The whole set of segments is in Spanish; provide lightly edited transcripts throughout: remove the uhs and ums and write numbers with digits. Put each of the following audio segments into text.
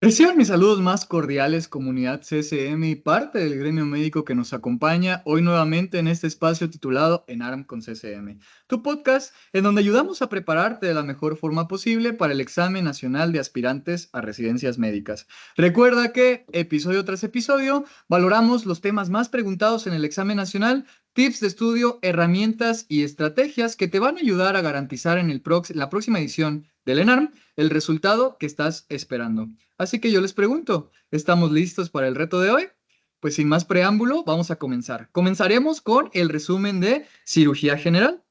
Reciban mis saludos más cordiales, comunidad CCM y parte del gremio médico que nos acompaña hoy nuevamente en este espacio titulado ENARM con CCM, tu podcast en donde ayudamos a prepararte de la mejor forma posible para el examen nacional de aspirantes a residencias médicas. Recuerda que episodio tras episodio valoramos los temas más preguntados en el examen nacional, tips de estudio, herramientas y estrategias que te van a ayudar a garantizar en la próxima edición del ENARM el resultado que estás esperando. Así que yo les pregunto, ¿estamos listos para el reto de hoy? Pues sin más preámbulo, vamos a comenzar. Comenzaremos con el resumen de cirugía general.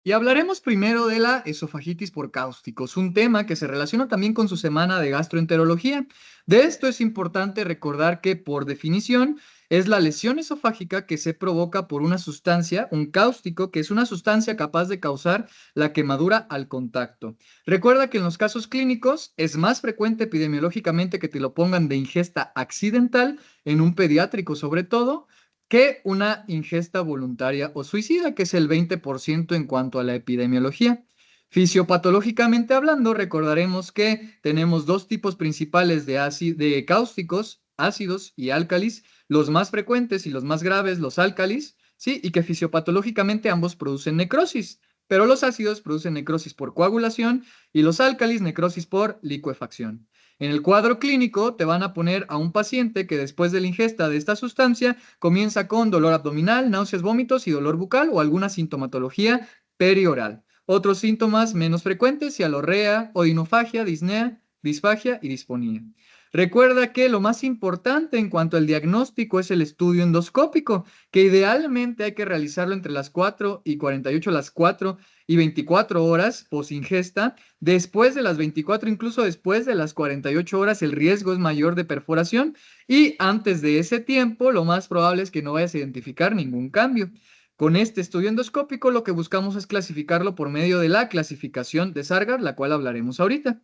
Y hablaremos primero de la esofagitis por cáusticos, un tema que se relaciona también con su semana de gastroenterología. De esto es importante recordar que, por definición, es la lesión esofágica que se provoca por una sustancia, un cáustico, que es una sustancia capaz de causar la quemadura al contacto. Recuerda que en los casos clínicos es más frecuente epidemiológicamente que te lo pongan de ingesta accidental, en un pediátrico sobre todo, que una ingesta voluntaria o suicida, que es el 20% en cuanto a la epidemiología. Fisiopatológicamente hablando, recordaremos que tenemos dos tipos principales de cáusticos, ácidos y álcalis, los más frecuentes y los más graves, los álcalis, ¿sí? Y que fisiopatológicamente ambos producen necrosis, pero los ácidos producen necrosis por coagulación y los álcalis necrosis por licuefacción. En el cuadro clínico te van a poner a un paciente que después de la ingesta de esta sustancia comienza con dolor abdominal, náuseas, vómitos y dolor bucal o alguna sintomatología perioral. Otros síntomas menos frecuentes, cialorrea, odinofagia, disnea, disfagia y disfonía. Recuerda que lo más importante en cuanto al diagnóstico es el estudio endoscópico, que idealmente hay que realizarlo entre las 4 y 48, las 4 y 24 horas post ingesta. Después de las 24, incluso después de las 48 horas, el riesgo es mayor de perforación y antes de ese tiempo, lo más probable es que no vayas a identificar ningún cambio. Con este estudio endoscópico, lo que buscamos es clasificarlo por medio de la clasificación de Sargar, la cual hablaremos ahorita.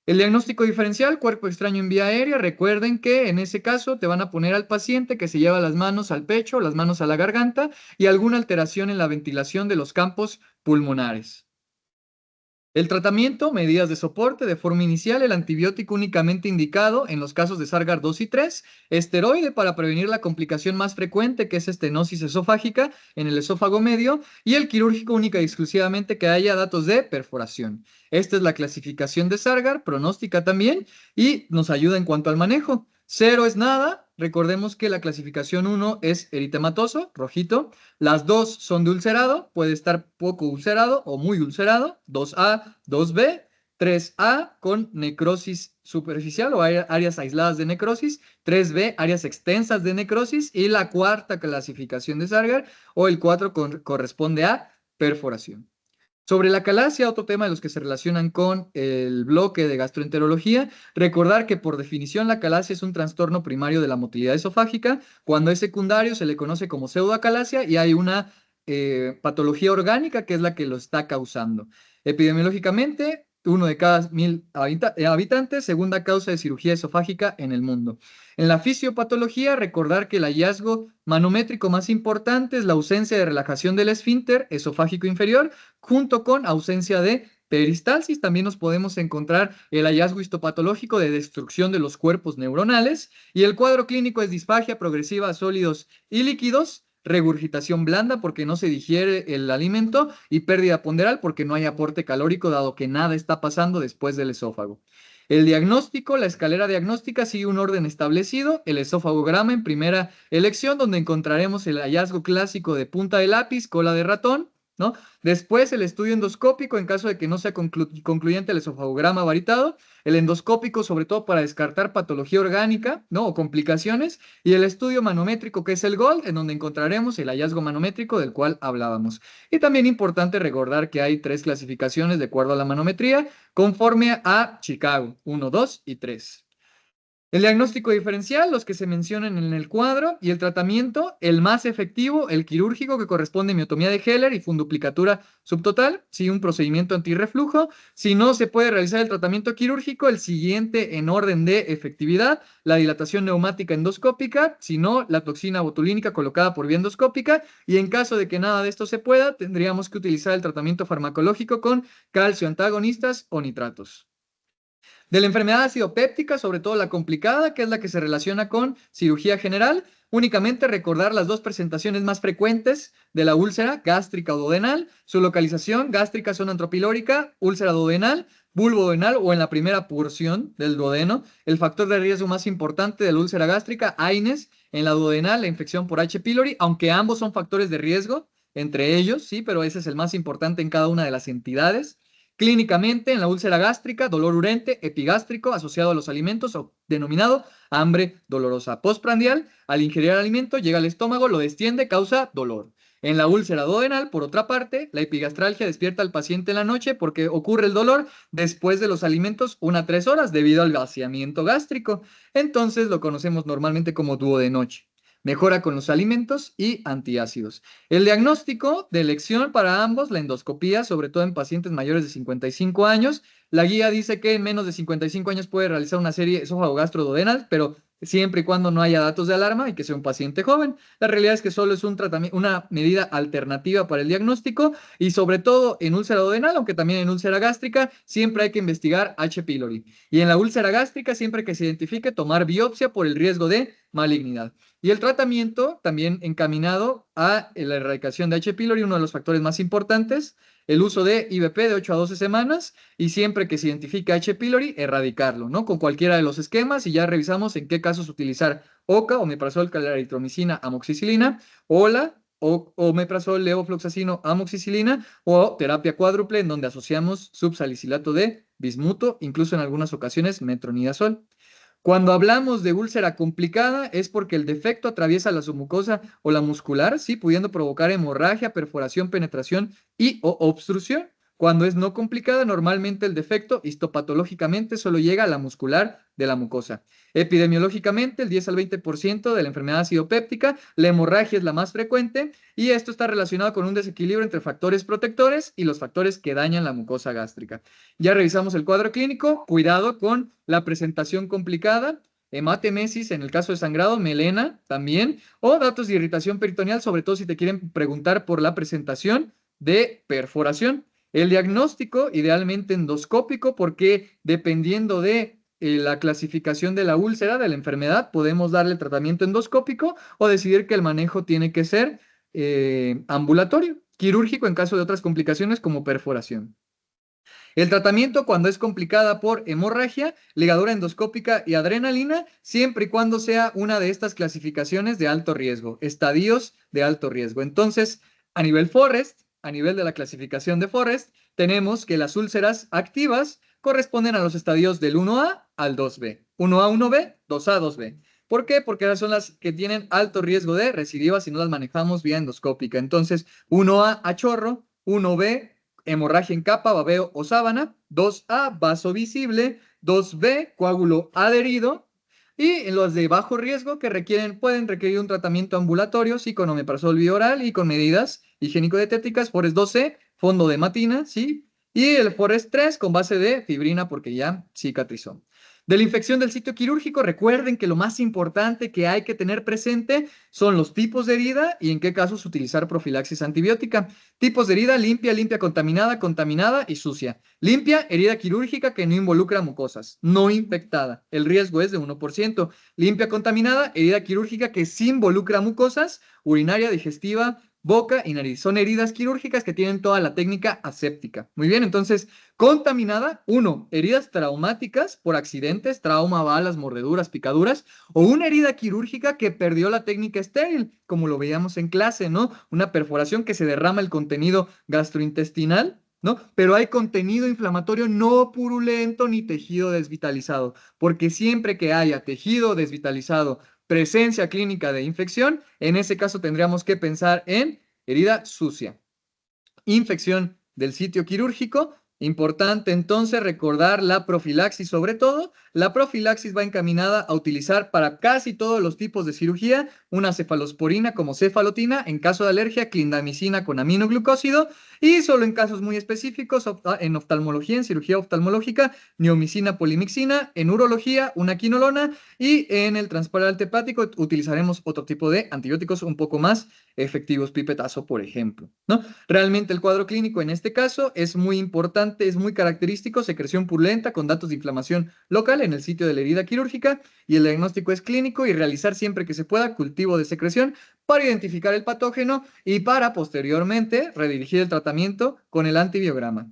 El diagnóstico diferencial, cuerpo extraño en vía aérea, recuerden que en ese caso te van a poner al paciente que se lleva las manos al pecho, las manos a la garganta y alguna alteración en la ventilación de los campos pulmonares. El tratamiento, medidas de soporte, de forma inicial, el antibiótico únicamente indicado en los casos de Sargard 2 y 3, esteroide para prevenir la complicación más frecuente que es estenosis esofágica en el esófago medio y el quirúrgico única y exclusivamente que haya datos de perforación. Esta es la clasificación de Sargard, pronóstica también y nos ayuda en cuanto al manejo. Cero es nada, recordemos que la clasificación 1 es eritematoso, rojito, las dos son de ulcerado, puede estar poco ulcerado o muy ulcerado, 2A, 2B, 3A con necrosis superficial o áreas aisladas de necrosis, 3B, áreas extensas de necrosis y la cuarta clasificación de Sargar o el 4 corresponde a perforación. Sobre la calasia, otro tema de los que se relacionan con el bloque de gastroenterología, recordar que por definición la calasia es un trastorno primario de la motilidad esofágica. Cuando es secundario se le conoce como pseudoacalasia y hay una patología orgánica que es la que lo está causando. Epidemiológicamente, uno de cada 1.000 habitantes, segunda causa de cirugía esofágica en el mundo. En la fisiopatología, recordar que el hallazgo manométrico más importante es la ausencia de relajación del esfínter esofágico inferior, junto con ausencia de peristalsis. También nos podemos encontrar el hallazgo histopatológico de destrucción de los cuerpos neuronales y el cuadro clínico es disfagia progresiva a sólidos y líquidos, regurgitación blanda porque no se digiere el alimento y pérdida ponderal porque no hay aporte calórico dado que nada está pasando después del esófago. El diagnóstico, la escalera diagnóstica sigue un orden establecido, el esofagograma en primera elección donde encontraremos el hallazgo clásico de punta de lápiz, cola de ratón, ¿no? Después el estudio endoscópico en caso de que no sea concluyente el esofagograma varitado, el endoscópico sobre todo para descartar patología orgánica, ¿no? O complicaciones, y el estudio manométrico que es el GOLD, en donde encontraremos el hallazgo manométrico del cual hablábamos. Y también importante recordar que hay tres clasificaciones de acuerdo a la manometría, conforme a Chicago, 1, 2 y 3. El diagnóstico diferencial, los que se mencionan en el cuadro, y el tratamiento, el más efectivo, el quirúrgico, que corresponde a miotomía de Heller y funduplicatura subtotal, sí, un procedimiento antirreflujo. Si no se puede realizar el tratamiento quirúrgico, el siguiente en orden de efectividad, la dilatación neumática endoscópica, si no, la toxina botulínica colocada por vía endoscópica, y en caso de que nada de esto se pueda, tendríamos que utilizar el tratamiento farmacológico con calcio antagonistas o nitratos. De la enfermedad ácido péptica, sobre todo la complicada, que es la que se relaciona con cirugía general, únicamente recordar las dos presentaciones más frecuentes de la úlcera gástrica o duodenal, su localización, gástrica, zona antropilórica, úlcera duodenal, bulbo duodenal o en la primera porción del duodeno. El factor de riesgo más importante de la úlcera gástrica, AINES, en la duodenal, la infección por H. pylori, aunque ambos son factores de riesgo, entre ellos, sí, pero ese es el más importante en cada una de las entidades. Clínicamente, en la úlcera gástrica, dolor urente, epigástrico asociado a los alimentos o denominado hambre dolorosa. Postprandial, al ingerir el alimento, llega al estómago, lo desciende, causa dolor. En la úlcera duodenal, por otra parte, la epigastralgia despierta al paciente en la noche porque ocurre el dolor después de los alimentos 1 a 3 horas debido al vaciamiento gástrico. Entonces lo conocemos normalmente como duodenoche. Mejora con los alimentos y antiácidos. El diagnóstico de elección para ambos, la endoscopía, sobre todo en pacientes mayores de 55 años. La guía dice que en menos de 55 años puede realizar una serie esófago-gastroduodenal, pero siempre y cuando no haya datos de alarma y que sea un paciente joven. La realidad es que solo es un tratamiento, una medida alternativa para el diagnóstico y sobre todo en úlcera duodenal, aunque también en úlcera gástrica, siempre hay que investigar H. pylori. Y en la úlcera gástrica, siempre que se identifique, tomar biopsia por el riesgo de malignidad. Y el tratamiento también encaminado a la erradicación de H. pylori, uno de los factores más importantes, el uso de IVP de 8 a 12 semanas y siempre que se identifique H. pylori, erradicarlo, ¿no? Con cualquiera de los esquemas y ya revisamos en qué casos utilizar OCA, omeprazol, claritromicina, amoxicilina, OLA, o omeprazol, levofloxacino, amoxicilina o terapia cuádruple en donde asociamos subsalicilato de bismuto, incluso en algunas ocasiones metronidazol. Cuando hablamos de úlcera complicada es porque el defecto atraviesa la submucosa o la muscular, sí, pudiendo provocar hemorragia, perforación, penetración y o obstrucción. Cuando es no complicada, normalmente el defecto histopatológicamente solo llega a la muscular de la mucosa. Epidemiológicamente, el 10 al 20% de la enfermedad acidopéptica, la hemorragia es la más frecuente y esto está relacionado con un desequilibrio entre factores protectores y los factores que dañan la mucosa gástrica. Ya revisamos el cuadro clínico, cuidado con la presentación complicada, hematemesis en el caso de sangrado, melena también, o datos de irritación peritoneal, sobre todo si te quieren preguntar por la presentación de perforación. El diagnóstico, idealmente endoscópico, porque dependiendo de la clasificación de la úlcera, de la enfermedad, podemos darle tratamiento endoscópico o decidir que el manejo tiene que ser ambulatorio, quirúrgico en caso de otras complicaciones como perforación. El tratamiento cuando es complicada por hemorragia, ligadura endoscópica y adrenalina, siempre y cuando sea una de estas clasificaciones de alto riesgo, estadios de alto riesgo. Entonces, a nivel Forrest, a nivel de la clasificación de Forrest, tenemos que las úlceras activas corresponden a los estadios del 1A al 2B. 1A, 1B, 2A, 2B. ¿Por qué? Porque esas son las que tienen alto riesgo de recidivas si no las manejamos vía endoscópica. Entonces, 1A a chorro, 1B hemorragia en capa, babeo o sábana, 2A, vaso visible, 2B, coágulo adherido, y en los de bajo riesgo que pueden requerir un tratamiento ambulatorio, sí, con omeprazol bioral y con medidas higiénico-dietéticas, Forest 12, fondo de matina, sí, y el Forest 3 con base de fibrina porque ya cicatrizó. De la infección del sitio quirúrgico, recuerden que lo más importante que hay que tener presente son los tipos de herida y en qué casos utilizar profilaxis antibiótica. Tipos de herida: limpia, limpia contaminada, contaminada y sucia. Limpia, herida quirúrgica que no involucra mucosas, no infectada. El riesgo es de 1%. Limpia contaminada, herida quirúrgica que sí involucra mucosas, urinaria, digestiva, boca y nariz. Son heridas quirúrgicas que tienen toda la técnica aséptica. Muy bien, entonces, contaminada, 1, heridas traumáticas por accidentes, trauma, balas, mordeduras, picaduras, o una herida quirúrgica que perdió la técnica estéril, como lo veíamos en clase, ¿no? Una perforación que se derrama el contenido gastrointestinal, ¿no? Pero hay contenido inflamatorio no purulento ni tejido desvitalizado, porque siempre que haya tejido desvitalizado, presencia clínica de infección, en ese caso tendríamos que pensar en herida sucia. Infección del sitio quirúrgico. Importante entonces recordar la profilaxis sobre todo. La profilaxis va encaminada a utilizar para casi todos los tipos de cirugía una cefalosporina como cefalotina, en caso de alergia, clindamicina con aminoglucósido y solo en casos muy específicos, en oftalmología, en cirugía oftalmológica, neomicina, polimixina, en urología, una quinolona y en el trasplante hepático utilizaremos otro tipo de antibióticos un poco más efectivos, pipetazo, por ejemplo, ¿no? Realmente el cuadro clínico en este caso es muy importante importante, es muy característico, secreción purulenta con datos de inflamación local en el sitio de la herida quirúrgica, y el diagnóstico es clínico y realizar siempre que se pueda cultivo de secreción para identificar el patógeno y para posteriormente redirigir el tratamiento con el antibiograma.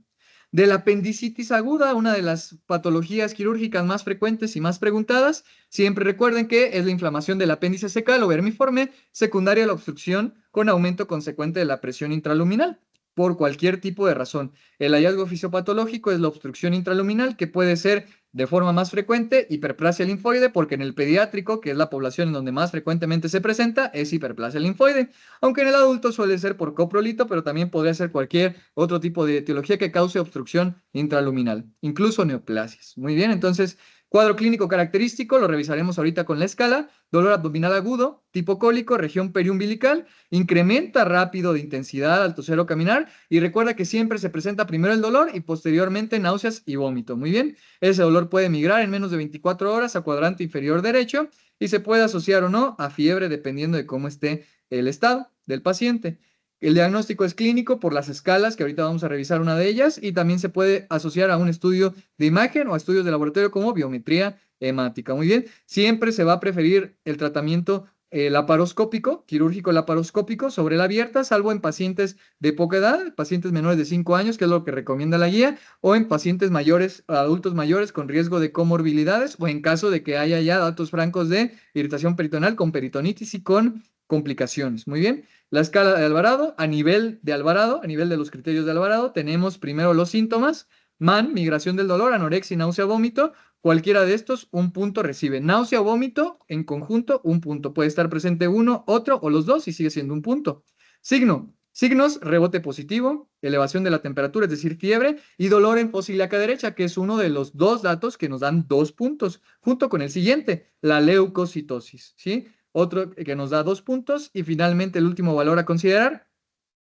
De la apendicitis aguda, una de las patologías quirúrgicas más frecuentes y más preguntadas, siempre recuerden que es la inflamación del apéndice secal o vermiforme, secundaria a la obstrucción con aumento consecuente de la presión intraluminal, por cualquier tipo de razón. El hallazgo fisiopatológico es la obstrucción intraluminal, que puede ser de forma más frecuente hiperplasia linfoide, porque en el pediátrico, que es la población en donde más frecuentemente se presenta, es hiperplasia linfoide, aunque en el adulto suele ser por coprolito, pero también podría ser cualquier otro tipo de etiología que cause obstrucción intraluminal, incluso neoplasias. Muy bien, entonces, cuadro clínico característico, lo revisaremos ahorita con la escala: dolor abdominal agudo, tipo cólico, región periumbilical, incrementa rápido de intensidad al toser o caminar, y recuerda que siempre se presenta primero el dolor y posteriormente náuseas y vómito. Muy bien, ese dolor puede migrar en menos de 24 horas a cuadrante inferior derecho y se puede asociar o no a fiebre dependiendo de cómo esté el estado del paciente. El diagnóstico es clínico por las escalas, que ahorita vamos a revisar una de ellas, y también se puede asociar a un estudio de imagen o a estudios de laboratorio como biometría hemática. Muy bien, siempre se va a preferir el tratamiento laparoscópico, quirúrgico laparoscópico sobre la abierta, salvo en pacientes de poca edad, pacientes menores de 5 años, que es lo que recomienda la guía, o en pacientes mayores, adultos mayores con riesgo de comorbilidades, o en caso de que haya ya datos francos de irritación peritoneal con peritonitis y con complicaciones. Muy bien, la escala de Alvarado, a nivel de los criterios de Alvarado, tenemos primero los síntomas: MAN, migración del dolor, anorexia, náusea, vómito. Cualquiera de estos, un punto recibe. Náusea o vómito, en conjunto, un punto. Puede estar presente uno, otro o los dos y sigue siendo un punto. Signos: rebote positivo, elevación de la temperatura, es decir, fiebre, y dolor en fosa ilíaca derecha, que es uno de los dos datos que nos dan 2 puntos, junto con el siguiente, la leucocitosis, ¿sí? Otro que nos da 2 puntos, y finalmente el último valor a considerar: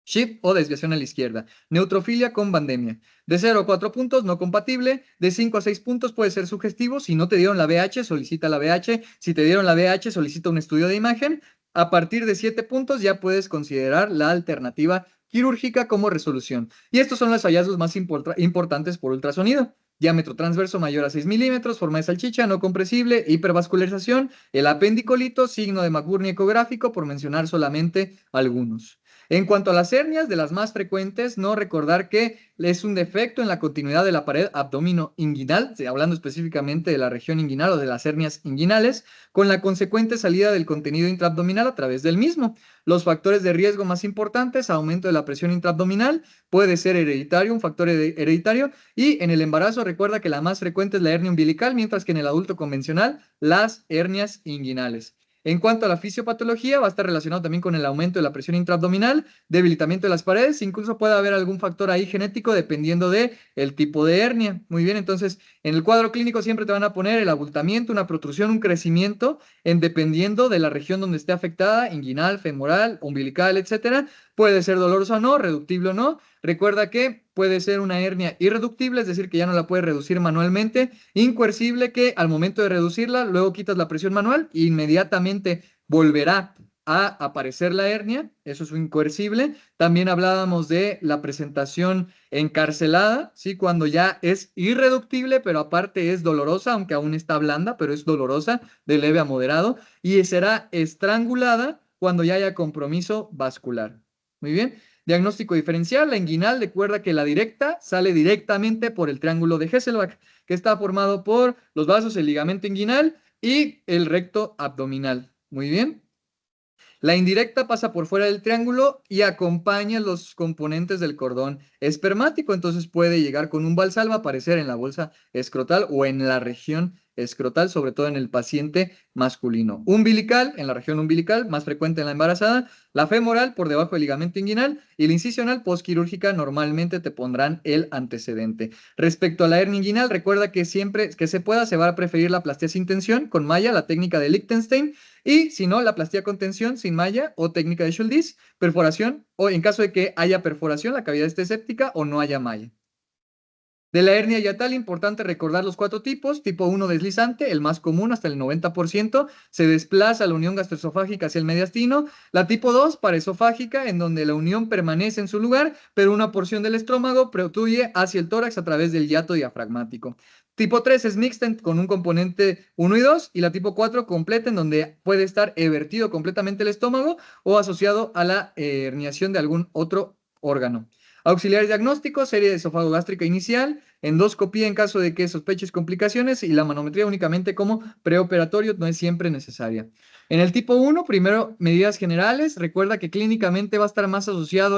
shift o desviación a la izquierda. Neutrofilia con bandemia. De 0 a 4 puntos, no compatible. De 5 a 6 puntos puede ser sugestivo. Si no te dieron la BH, solicita la BH. Si te dieron la BH, solicita un estudio de imagen. A partir de 7 puntos ya puedes considerar la alternativa quirúrgica como resolución. Y estos son los hallazgos más importantes por ultrasonido: diámetro transverso mayor a 6 milímetros, forma de salchicha, no compresible, hipervascularización, el apendicolito, signo de McBurney ecográfico, por mencionar solamente algunos. En cuanto a las hernias, de las más frecuentes, no recordar que es un defecto en la continuidad de la pared abdomino-inguinal, hablando específicamente de la región inguinal o de las hernias inguinales, con la consecuente salida del contenido intraabdominal a través del mismo. Los factores de riesgo más importantes: aumento de la presión intraabdominal, puede ser hereditario, un factor hereditario, y en el embarazo recuerda que la más frecuente es la hernia umbilical, mientras que en el adulto convencional, las hernias inguinales. En cuanto a la fisiopatología, va a estar relacionado también con el aumento de la presión intraabdominal, debilitamiento de las paredes, incluso puede haber algún factor ahí genético dependiendo de el tipo de hernia. Muy bien, entonces en el cuadro clínico siempre te van a poner el abultamiento, una protrusión, un crecimiento, dependiendo de la región donde esté afectada: inguinal, femoral, umbilical, etcétera. Puede ser dolorosa o no, reductible o no. Recuerda que puede ser una hernia irreductible, es decir, que ya no la puedes reducir manualmente; incoercible, que al momento de reducirla, luego quitas la presión manual e inmediatamente volverá a aparecer la hernia. Eso es un incoercible. También hablábamos de la presentación encarcelada, ¿sí? Cuando ya es irreductible, pero aparte es dolorosa, aunque aún está blanda, pero es dolorosa, de leve a moderado. Y será estrangulada cuando ya haya compromiso vascular. Muy bien. Diagnóstico diferencial: la inguinal, recuerda que la directa sale directamente por el triángulo de Hesselbach, que está formado por los vasos, el ligamento inguinal y el recto abdominal. Muy bien. La indirecta pasa por fuera del triángulo y acompaña los componentes del cordón espermático, entonces puede llegar con un valsalva, aparecer en la bolsa escrotal o en la región escrotal, sobre todo en el paciente masculino. Umbilical, en la región umbilical, más frecuente en la embarazada. La femoral, por debajo del ligamento inguinal, y la incisional postquirúrgica, normalmente te pondrán el antecedente. Respecto a la hernia inguinal, recuerda que siempre que se pueda se va a preferir la plastía sin tensión con malla, la técnica de Liechtenstein, y si no, la plastía con tensión sin malla o técnica de Schuldiz, perforación, o en caso de que haya perforación, la cavidad esté séptica o no haya malla. De la hernia yatal, importante recordar los 4 tipos. Tipo 1 deslizante, el más común, hasta el 90%, se desplaza la unión gastroesofágica hacia el mediastino. La tipo 2, paraesofágica, en donde la unión permanece en su lugar, pero una porción del estómago protruye hacia el tórax a través del hiato diafragmático. Tipo 3 es mixta con un componente 1 y 2, y la tipo 4 completa, en donde puede estar evertido completamente el estómago o asociado a la herniación de algún otro órgano. Auxiliares diagnósticos, serie de esófago gástrica inicial, endoscopía en caso de que sospeches complicaciones y la manometría únicamente como preoperatorio, no es siempre necesaria. En el tipo 1, primero medidas generales. Recuerda que clínicamente va a estar más asociado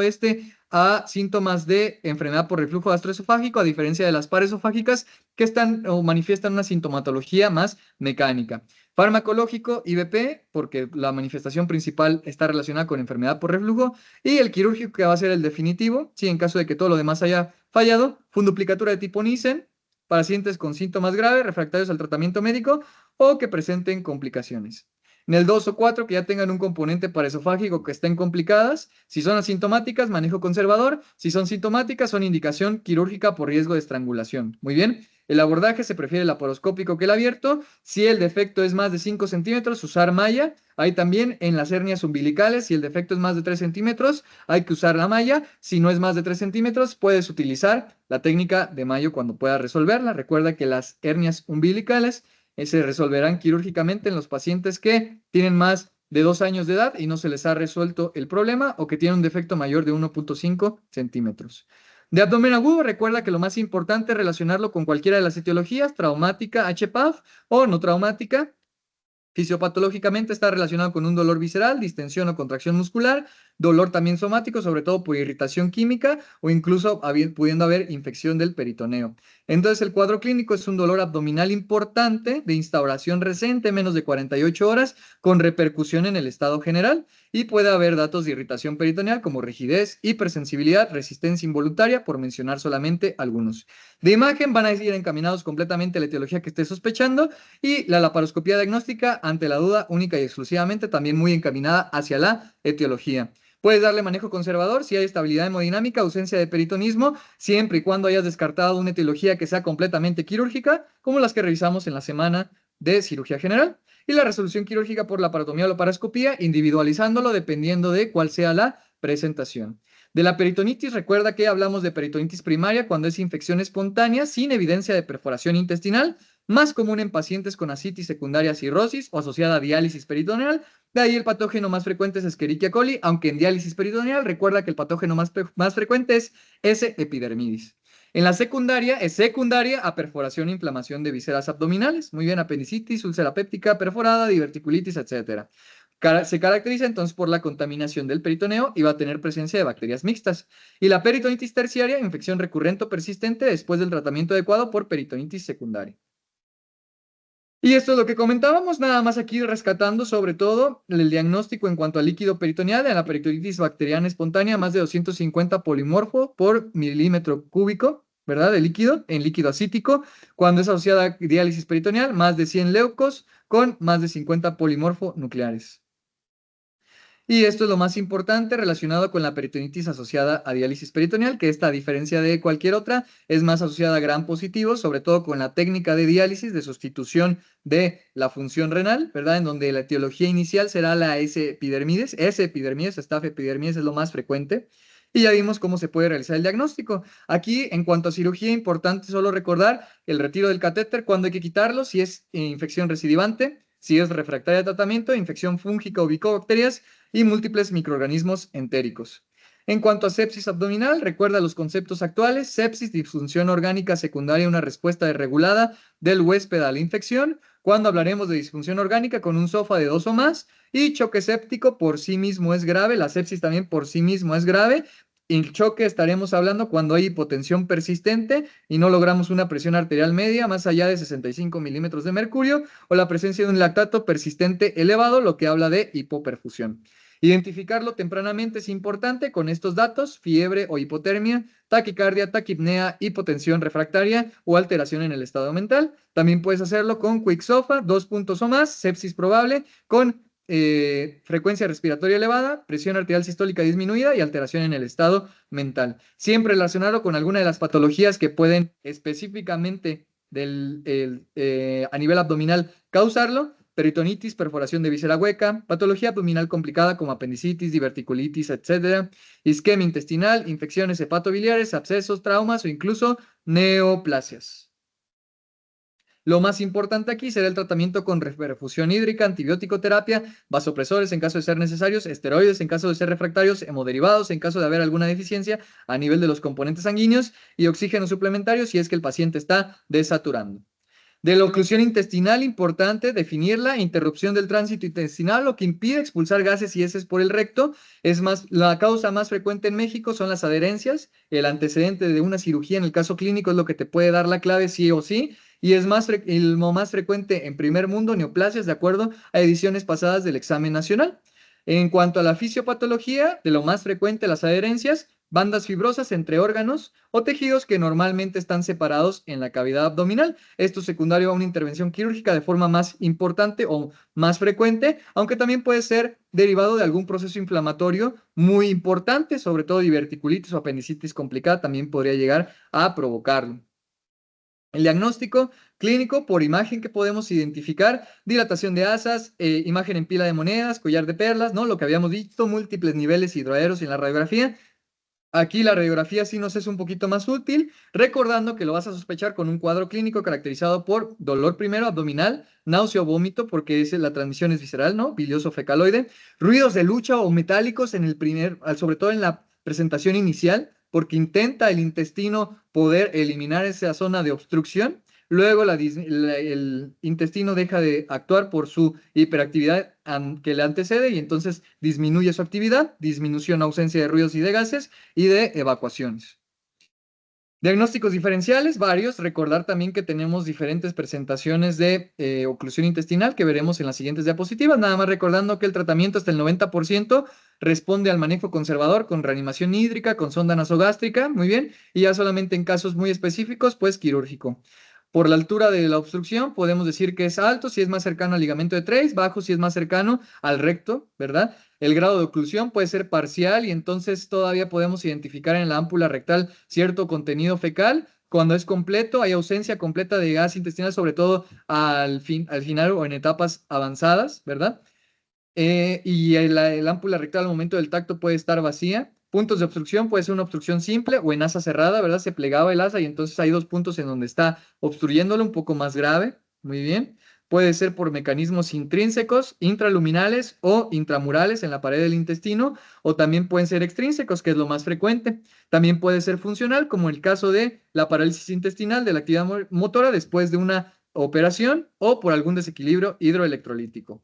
a síntomas de enfermedad por reflujo gastroesofágico, a diferencia de las paraesofágicas que están o manifiestan una sintomatología más mecánica. Farmacológico, IBP, porque la manifestación principal está relacionada con enfermedad por reflujo, y el quirúrgico, que va a ser el definitivo, sí, en caso de que todo lo demás haya fallado, funduplicatura de tipo Nissen, pacientes con síntomas graves, refractarios al tratamiento médico o que presenten complicaciones. En el 2 o 4, que ya tengan un componente paraesofágico que estén complicadas. Si son asintomáticas, manejo conservador. Si son sintomáticas, son indicación quirúrgica por riesgo de estrangulación. Muy bien. El abordaje se prefiere el laparoscópico que el abierto. Si el defecto es más de 5 centímetros, usar malla. Hay también en las hernias umbilicales, si el defecto es más de 3 centímetros, hay que usar la malla. Si no es más de 3 centímetros, puedes utilizar la técnica de Mayo cuando puedas resolverla. Recuerda que las hernias umbilicales se resolverán quirúrgicamente en los pacientes que tienen más de 2 años de edad y no se les ha resuelto el problema, o que tienen un defecto mayor de 1.5 centímetros. De abdomen agudo, recuerda que lo más importante es relacionarlo con cualquiera de las etiologías: traumática, HPAF, o no traumática. Fisiopatológicamente está relacionado con un dolor visceral, distensión o contracción muscular, dolor también somático, sobre todo por irritación química o incluso pudiendo haber infección del peritoneo. Entonces, el cuadro clínico es un dolor abdominal importante de instauración reciente, menos de 48 horas, con repercusión en el estado general, y puede haber datos de irritación peritoneal como rigidez, hipersensibilidad, resistencia involuntaria, por mencionar solamente algunos. De imagen van a ir encaminados completamente a la etiología que esté sospechando, y la laparoscopía diagnóstica, ante la duda, única y exclusivamente, también muy encaminada hacia la etiología. Puedes darle manejo conservador si hay estabilidad hemodinámica, ausencia de peritonismo, siempre y cuando hayas descartado una etiología que sea completamente quirúrgica, como las que revisamos en la semana de cirugía general. Y la resolución quirúrgica por laparotomía o laparoscopía, individualizándolo dependiendo de cuál sea la presentación. De la peritonitis, recuerda que hablamos de peritonitis primaria cuando es infección espontánea sin evidencia de perforación intestinal, más común en pacientes con ascitis secundaria a cirrosis o asociada a diálisis peritoneal. De ahí el patógeno más frecuente es Escherichia coli, aunque en diálisis peritoneal recuerda que el patógeno más frecuente es S. epidermidis. En la secundaria es secundaria a perforación e inflamación de vísceras abdominales. Muy bien, apendicitis, úlcera péptica perforada, diverticulitis, etc. Se caracteriza entonces por la contaminación del peritoneo y va a tener presencia de bacterias mixtas. Y la peritonitis terciaria, infección recurrente o persistente después del tratamiento adecuado por peritonitis secundaria. Y esto es lo que comentábamos, nada más aquí rescatando sobre todo el diagnóstico en cuanto al líquido peritoneal. En la peritonitis bacteriana espontánea, más de 250 polimorfo por milímetro cúbico, ¿verdad? De líquido, en líquido acítico. Cuando es asociada a diálisis peritoneal, más de 100 leucos con más de 50 polimorfo nucleares. Y esto es lo más importante relacionado con la peritonitis asociada a diálisis peritoneal, que esta, a diferencia de cualquier otra, es más asociada a gram positivos, sobre todo con la técnica de diálisis de sustitución de la función renal, ¿verdad? En donde la etiología inicial será la S. epidermidis, Staph epidermidis es lo más frecuente. Y ya vimos cómo se puede realizar el diagnóstico. Aquí, en cuanto a cirugía, importante solo recordar el retiro del catéter, cuándo hay que quitarlo, si es infección recidivante, si es refractaria a tratamiento, infección fúngica o bicobacterias, y múltiples microorganismos entéricos. En cuanto a sepsis abdominal, recuerda los conceptos actuales: sepsis, disfunción orgánica secundaria, una respuesta desregulada del huésped a la infección, cuando hablaremos de disfunción orgánica con un SOFA de 2 o más, y choque séptico por sí mismo es grave, la sepsis también por sí mismo es grave. En choque estaremos hablando cuando hay hipotensión persistente y no logramos una presión arterial media más allá de 65 milímetros de mercurio, o la presencia de un lactato persistente elevado, lo que habla de hipoperfusión. Identificarlo tempranamente es importante con estos datos: fiebre o hipotermia, taquicardia, taquipnea, hipotensión refractaria o alteración en el estado mental. También puedes hacerlo con Quick SOFA, 2 puntos o más, sepsis probable, con frecuencia respiratoria elevada, presión arterial sistólica disminuida y alteración en el estado mental. Siempre relacionarlo con alguna de las patologías que pueden específicamente a nivel abdominal causarlo: peritonitis, perforación de víscera hueca, patología abdominal complicada como apendicitis, diverticulitis, etcétera, isquemia intestinal, infecciones hepatobiliares, abscesos, traumas o incluso neoplasias. Lo más importante aquí será el tratamiento con reperfusión hídrica, antibiótico terapia, vasopresores en caso de ser necesarios, esteroides en caso de ser refractarios, hemoderivados en caso de haber alguna deficiencia a nivel de los componentes sanguíneos y oxígeno suplementario si es que el paciente está desaturando. De la oclusión intestinal, importante definirla: interrupción del tránsito intestinal, lo que impide expulsar gases y heces por el recto. Es más, la causa más frecuente en México son las adherencias. El antecedente de una cirugía en el caso clínico es lo que te puede dar la clave sí o sí. Y es lo más frecuente en primer mundo, neoplasias, de acuerdo a ediciones pasadas del examen nacional. En cuanto a la fisiopatología, de lo más frecuente las adherencias, bandas fibrosas entre órganos o tejidos que normalmente están separados en la cavidad abdominal. Esto secundario a una intervención quirúrgica de forma más importante o más frecuente, aunque también puede ser derivado de algún proceso inflamatorio muy importante, sobre todo diverticulitis o apendicitis complicada también podría llegar a provocarlo. El diagnóstico clínico por imagen que podemos identificar: dilatación de asas, imagen en pila de monedas, collar de perlas, ¿no? Lo que habíamos visto, múltiples niveles hidroaéreos en la radiografía. Aquí la radiografía sí nos es un poquito más útil, recordando que lo vas a sospechar con un cuadro clínico caracterizado por dolor primero abdominal, náusea o vómito, porque la transmisión es visceral, ¿no? Bilioso fecaloide, ruidos de lucha o metálicos sobre todo en la presentación inicial, porque intenta el intestino poder eliminar esa zona de obstrucción. Luego el intestino deja de actuar por su hiperactividad que le antecede y entonces disminuye su actividad, disminución, ausencia de ruidos y de gases y de evacuaciones. Diagnósticos diferenciales, varios. Recordar también que tenemos diferentes presentaciones de oclusión intestinal que veremos en las siguientes diapositivas. Nada más recordando que el tratamiento hasta el 90% responde al manejo conservador con reanimación hídrica, con sonda nasogástrica, muy bien, y ya solamente en casos muy específicos, pues quirúrgico. Por la altura de la obstrucción, podemos decir que es alto si es más cercano al ligamento de Treis, bajo si es más cercano al recto, ¿verdad? El grado de oclusión puede ser parcial y entonces todavía podemos identificar en la ámpula rectal cierto contenido fecal. Cuando es completo, hay ausencia completa de gas intestinal, sobre todo al final o en etapas avanzadas, ¿verdad? Y el ámpula rectal al momento del tacto puede estar vacía. Puntos de obstrucción: puede ser una obstrucción simple o en asa cerrada, ¿verdad? Se plegaba el asa y entonces hay dos puntos en donde está obstruyéndolo, un poco más grave. Muy bien. Puede ser por mecanismos intrínsecos, intraluminales o intramurales en la pared del intestino, o también pueden ser extrínsecos, que es lo más frecuente. También puede ser funcional, como el caso de la parálisis intestinal de la actividad motora después de una operación o por algún desequilibrio hidroelectrolítico.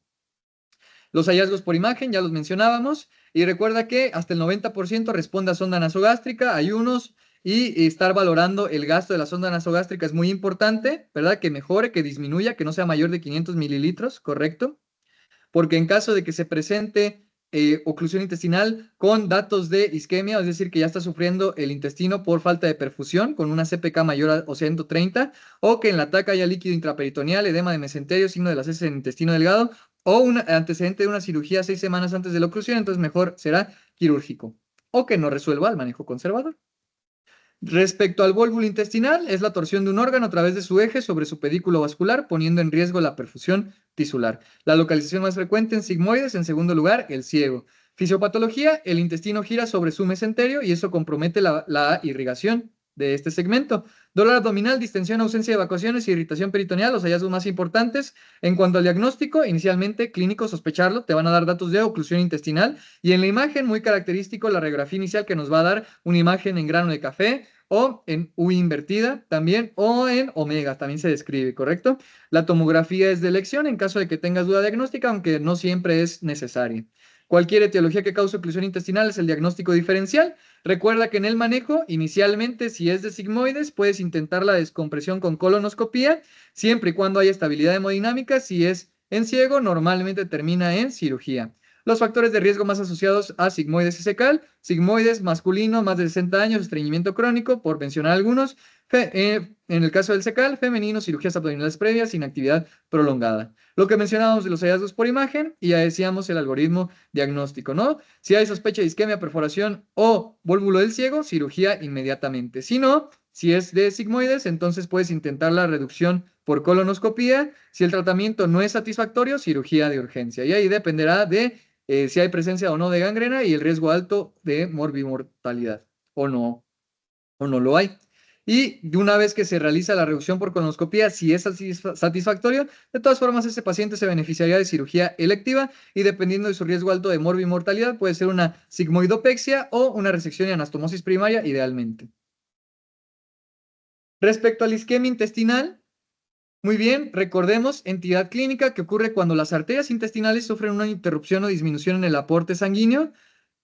Los hallazgos por imagen ya los mencionábamos, y recuerda que hasta el 90% responde a sonda nasogástrica, ayunos, y estar valorando el gasto de la sonda nasogástrica es muy importante, ¿verdad? Que mejore, que disminuya, que no sea mayor de 500 mililitros, ¿correcto? Porque en caso de que se presente oclusión intestinal con datos de isquemia, es decir, que ya está sufriendo el intestino por falta de perfusión, con una CPK mayor a 130, o que en la TAC haya líquido intraperitoneal, edema de mesenterio, signo de las heces en intestino delgado, o un antecedente de una cirugía 6 semanas antes de la oclusión, entonces mejor será quirúrgico, o que no resuelva el manejo conservador. Respecto al vólvulo intestinal, es la torsión de un órgano a través de su eje sobre su pedículo vascular, poniendo en riesgo la perfusión tisular. La localización más frecuente en sigmoides, en segundo lugar, el ciego. Fisiopatología: el intestino gira sobre su mesenterio y eso compromete la irrigación de este segmento. Dolor abdominal, distensión, ausencia de evacuaciones, irritación peritoneal, los hallazgos más importantes. En cuanto al diagnóstico, inicialmente clínico, sospecharlo, te van a dar datos de oclusión intestinal, y en la imagen, muy característico, la radiografía inicial que nos va a dar una imagen en grano de café, o en U invertida también, o en omega, también se describe, ¿correcto? La tomografía es de elección en caso de que tengas duda diagnóstica, aunque no siempre es necesaria. Cualquier etiología que cause oclusión intestinal es el diagnóstico diferencial. Recuerda que en el manejo, inicialmente, si es de sigmoides, puedes intentar la descompresión con colonoscopía, siempre y cuando haya estabilidad hemodinámica. Si es en ciego, normalmente termina en cirugía. Los factores de riesgo más asociados a sigmoides y cecal: sigmoides masculino, más de 60 años, estreñimiento crónico, por mencionar algunos; En el caso del SECAL, femenino, cirugías abdominales previas, inactividad prolongada. Lo que mencionábamos de los hallazgos por imagen y ya decíamos el algoritmo diagnóstico, ¿no? Si hay sospecha de isquemia, perforación o vólvulo del ciego, cirugía inmediatamente. Si no, si es de sigmoides, entonces puedes intentar la reducción por colonoscopía. Si el tratamiento no es satisfactorio, cirugía de urgencia. Y ahí dependerá de si hay presencia o no de gangrena y el riesgo alto de morbimortalidad o no lo hay. Y de una vez que se realiza la reducción por colonoscopía, si es satisfactorio, de todas formas ese paciente se beneficiaría de cirugía electiva y dependiendo de su riesgo alto de morbimortalidad, puede ser una sigmoidopexia o una resección y anastomosis primaria idealmente. Respecto a la isquemia intestinal, muy bien, recordemos entidad clínica que ocurre cuando las arterias intestinales sufren una interrupción o disminución en el aporte sanguíneo.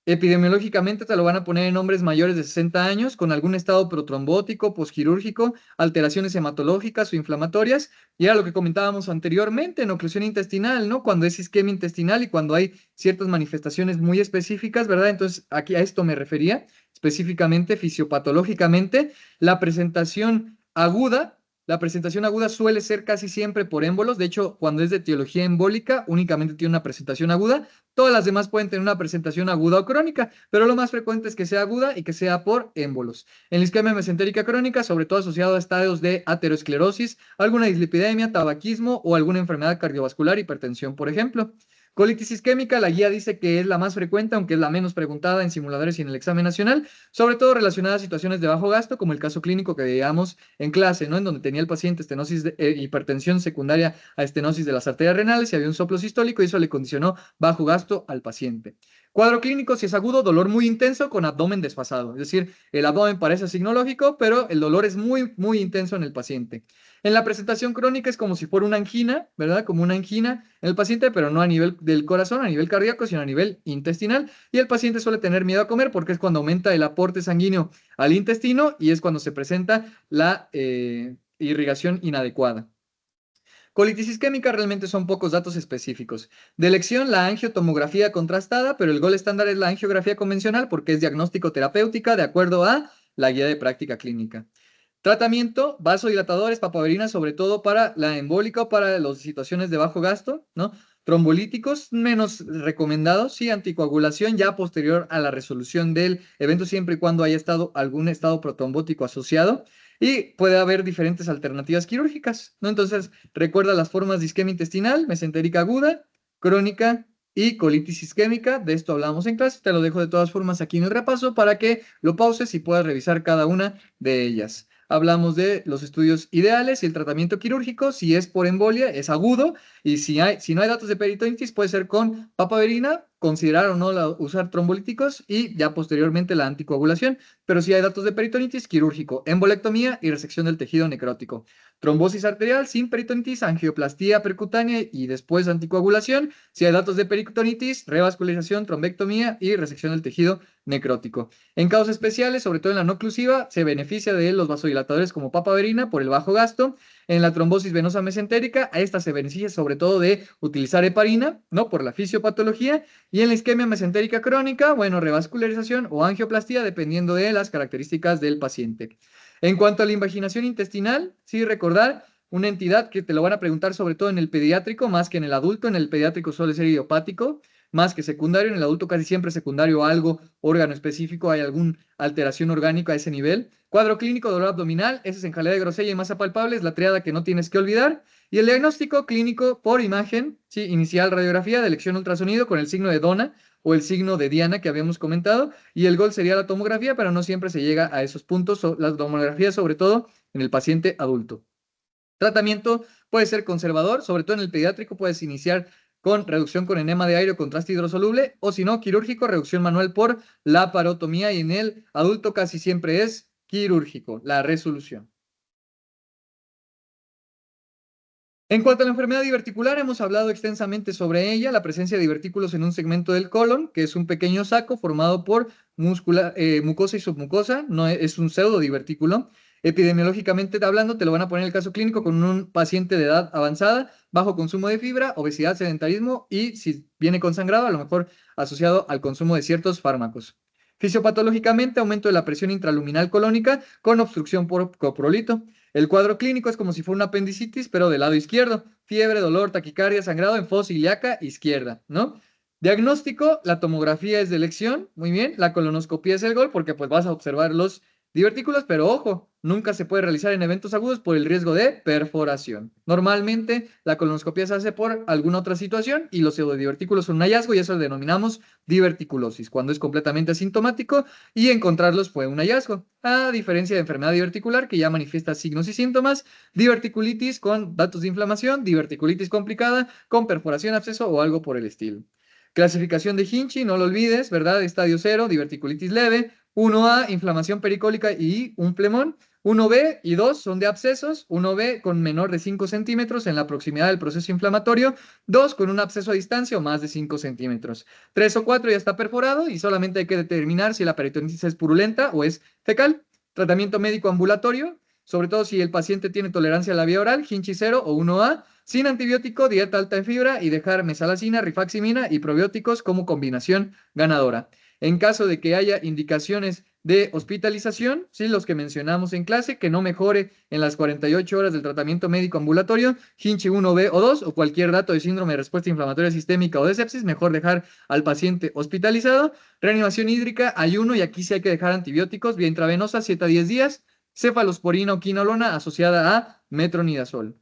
Epidemiológicamente te lo van a poner en hombres mayores de 60 años con algún estado protrombótico, posquirúrgico, alteraciones hematológicas o inflamatorias. Y era lo que comentábamos anteriormente en oclusión intestinal, ¿no? Cuando es isquemia intestinal y cuando hay ciertas manifestaciones muy específicas, ¿verdad? Entonces, aquí a esto me refería específicamente fisiopatológicamente. La presentación aguda la presentación aguda suele ser casi siempre por émbolos. De hecho, cuando es de etiología embólica, únicamente tiene una presentación aguda. Todas las demás pueden tener una presentación aguda o crónica, pero lo más frecuente es que sea aguda y que sea por émbolos. En la isquemia mesentérica crónica, sobre todo asociado a estadios de aterosclerosis, alguna dislipidemia, tabaquismo o alguna enfermedad cardiovascular, hipertensión, por ejemplo. Colitis isquémica, la guía dice que es la más frecuente, aunque es la menos preguntada en simuladores y en el examen nacional, sobre todo relacionada a situaciones de bajo gasto, como el caso clínico que veíamos en clase, ¿no? En donde tenía el paciente hipertensión secundaria a estenosis de las arterias renales y había un soplo sistólico y eso le condicionó bajo gasto al paciente. Cuadro clínico, si es agudo, dolor muy intenso con abdomen desfasado, es decir, el abdomen parece signológico, pero el dolor es muy, muy intenso en el paciente. En la presentación crónica es como si fuera una angina, ¿verdad? Como una angina en el paciente, pero no a nivel del corazón, a nivel cardíaco, sino a nivel intestinal. Y el paciente suele tener miedo a comer porque es cuando aumenta el aporte sanguíneo al intestino y es cuando se presenta la irrigación inadecuada. Colitis isquémica realmente son pocos datos específicos. De elección, la angiotomografía contrastada, pero el gol estándar es la angiografía convencional porque es diagnóstico terapéutica de acuerdo a la guía de práctica clínica. Tratamiento, vasodilatadores, papaverina, sobre todo para la embólica o para las situaciones de bajo gasto, ¿no? Trombolíticos, menos recomendados, sí, anticoagulación ya posterior a la resolución del evento, siempre y cuando haya estado algún estado protrombótico asociado. Y puede haber diferentes alternativas quirúrgicas, ¿no? Entonces, recuerda las formas de isquemia intestinal, mesentérica aguda, crónica y colitis isquémica. De esto hablamos en clase. Te lo dejo de todas formas aquí en el repaso para que lo pauses y puedas revisar cada una de ellas. Hablamos de los estudios ideales y el tratamiento quirúrgico. Si es por embolia, es agudo. Y si no hay datos de peritonitis, puede ser con papaverina, considerar o no usar trombolíticos y ya posteriormente la anticoagulación. Pero si hay datos de peritonitis, quirúrgico, embolectomía y resección del tejido necrótico. Trombosis arterial sin peritonitis, angioplastía percutánea y después anticoagulación. Si hay datos de peritonitis, revascularización, trombectomía y resección del tejido necrótico. En casos especiales, sobre todo en la no oclusiva, se beneficia de los vasodilatadores como papaverina por el bajo gasto. En la trombosis venosa mesentérica, a esta se beneficia sobre todo de utilizar heparina, ¿no? Por la fisiopatología. Y en la isquemia mesentérica crónica, bueno, revascularización o angioplastía, dependiendo de las características del paciente. En cuanto a la invaginación intestinal, sí recordar una entidad que te lo van a preguntar sobre todo en el pediátrico, más que en el adulto. En el pediátrico suele ser idiopático, más que secundario. En el adulto casi siempre secundario a algo, órgano específico, hay alguna alteración orgánica a ese nivel. Cuadro clínico, dolor abdominal, esa es en jalea de grosella y masa palpable, es la triada que no tienes que olvidar. Y el diagnóstico clínico por imagen, sí, inicial radiografía de elección ultrasonido con el signo de Dona o el signo de Diana que habíamos comentado, y el gol sería la tomografía, pero no siempre se llega a esos puntos, la tomografía sobre todo en el paciente adulto. Tratamiento puede ser conservador, sobre todo en el pediátrico puedes iniciar con reducción con enema de aire o contraste hidrosoluble, o si no, quirúrgico, reducción manual por laparotomía, y en el adulto casi siempre es quirúrgico, la resolución. En cuanto a la enfermedad diverticular, hemos hablado extensamente sobre ella, la presencia de divertículos en un segmento del colon, que es un pequeño saco formado por mucosa y submucosa, no es un pseudodivertículo. Epidemiológicamente hablando, te lo van a poner en el caso clínico con un paciente de edad avanzada, bajo consumo de fibra, obesidad, sedentarismo y si viene consangrado, a lo mejor asociado al consumo de ciertos fármacos. Fisiopatológicamente, aumento de la presión intraluminal colónica con obstrucción por coprolito. El cuadro clínico es como si fuera una apendicitis, pero del lado izquierdo. Fiebre, dolor, taquicardia, sangrado en fosa ilíaca izquierda, ¿no? Diagnóstico, la tomografía es de elección, muy bien. La colonoscopía es el gol porque pues vas a observar los divertículos, pero ojo, nunca se puede realizar en eventos agudos por el riesgo de perforación. Normalmente la colonoscopia se hace por alguna otra situación y los pseudodivertículos son un hallazgo y eso lo denominamos diverticulosis, cuando es completamente asintomático y encontrarlos fue un hallazgo. A diferencia de enfermedad diverticular que ya manifiesta signos y síntomas, diverticulitis con datos de inflamación, diverticulitis complicada con perforación, absceso o algo por el estilo. Clasificación de Hinchi, no lo olvides, ¿verdad? Estadio 0, diverticulitis leve. 1A, inflamación pericólica y un plemón. 1B y 2 son de abscesos. 1B con menor de 5 centímetros en la proximidad del proceso inflamatorio. 2 con un absceso a distancia o más de 5 centímetros. 3 o 4 ya está perforado y solamente hay que determinar si la peritonitis es purulenta o es fecal. Tratamiento médico ambulatorio, sobre todo si el paciente tiene tolerancia a la vía oral, Hinchi 0 o 1A. Sin antibiótico, dieta alta en fibra y dejar mesalazina, rifaximina y probióticos como combinación ganadora. En caso de que haya indicaciones de hospitalización, ¿sí? Los que mencionamos en clase, que no mejore en las 48 horas del tratamiento médico ambulatorio, Hinchi 1B o 2 o cualquier dato de síndrome de respuesta inflamatoria sistémica o de sepsis, mejor dejar al paciente hospitalizado. Reanimación hídrica, ayuno y aquí sí hay que dejar antibióticos, vía intravenosa 7 a 10 días, cefalosporina o quinolona asociada a metronidazol.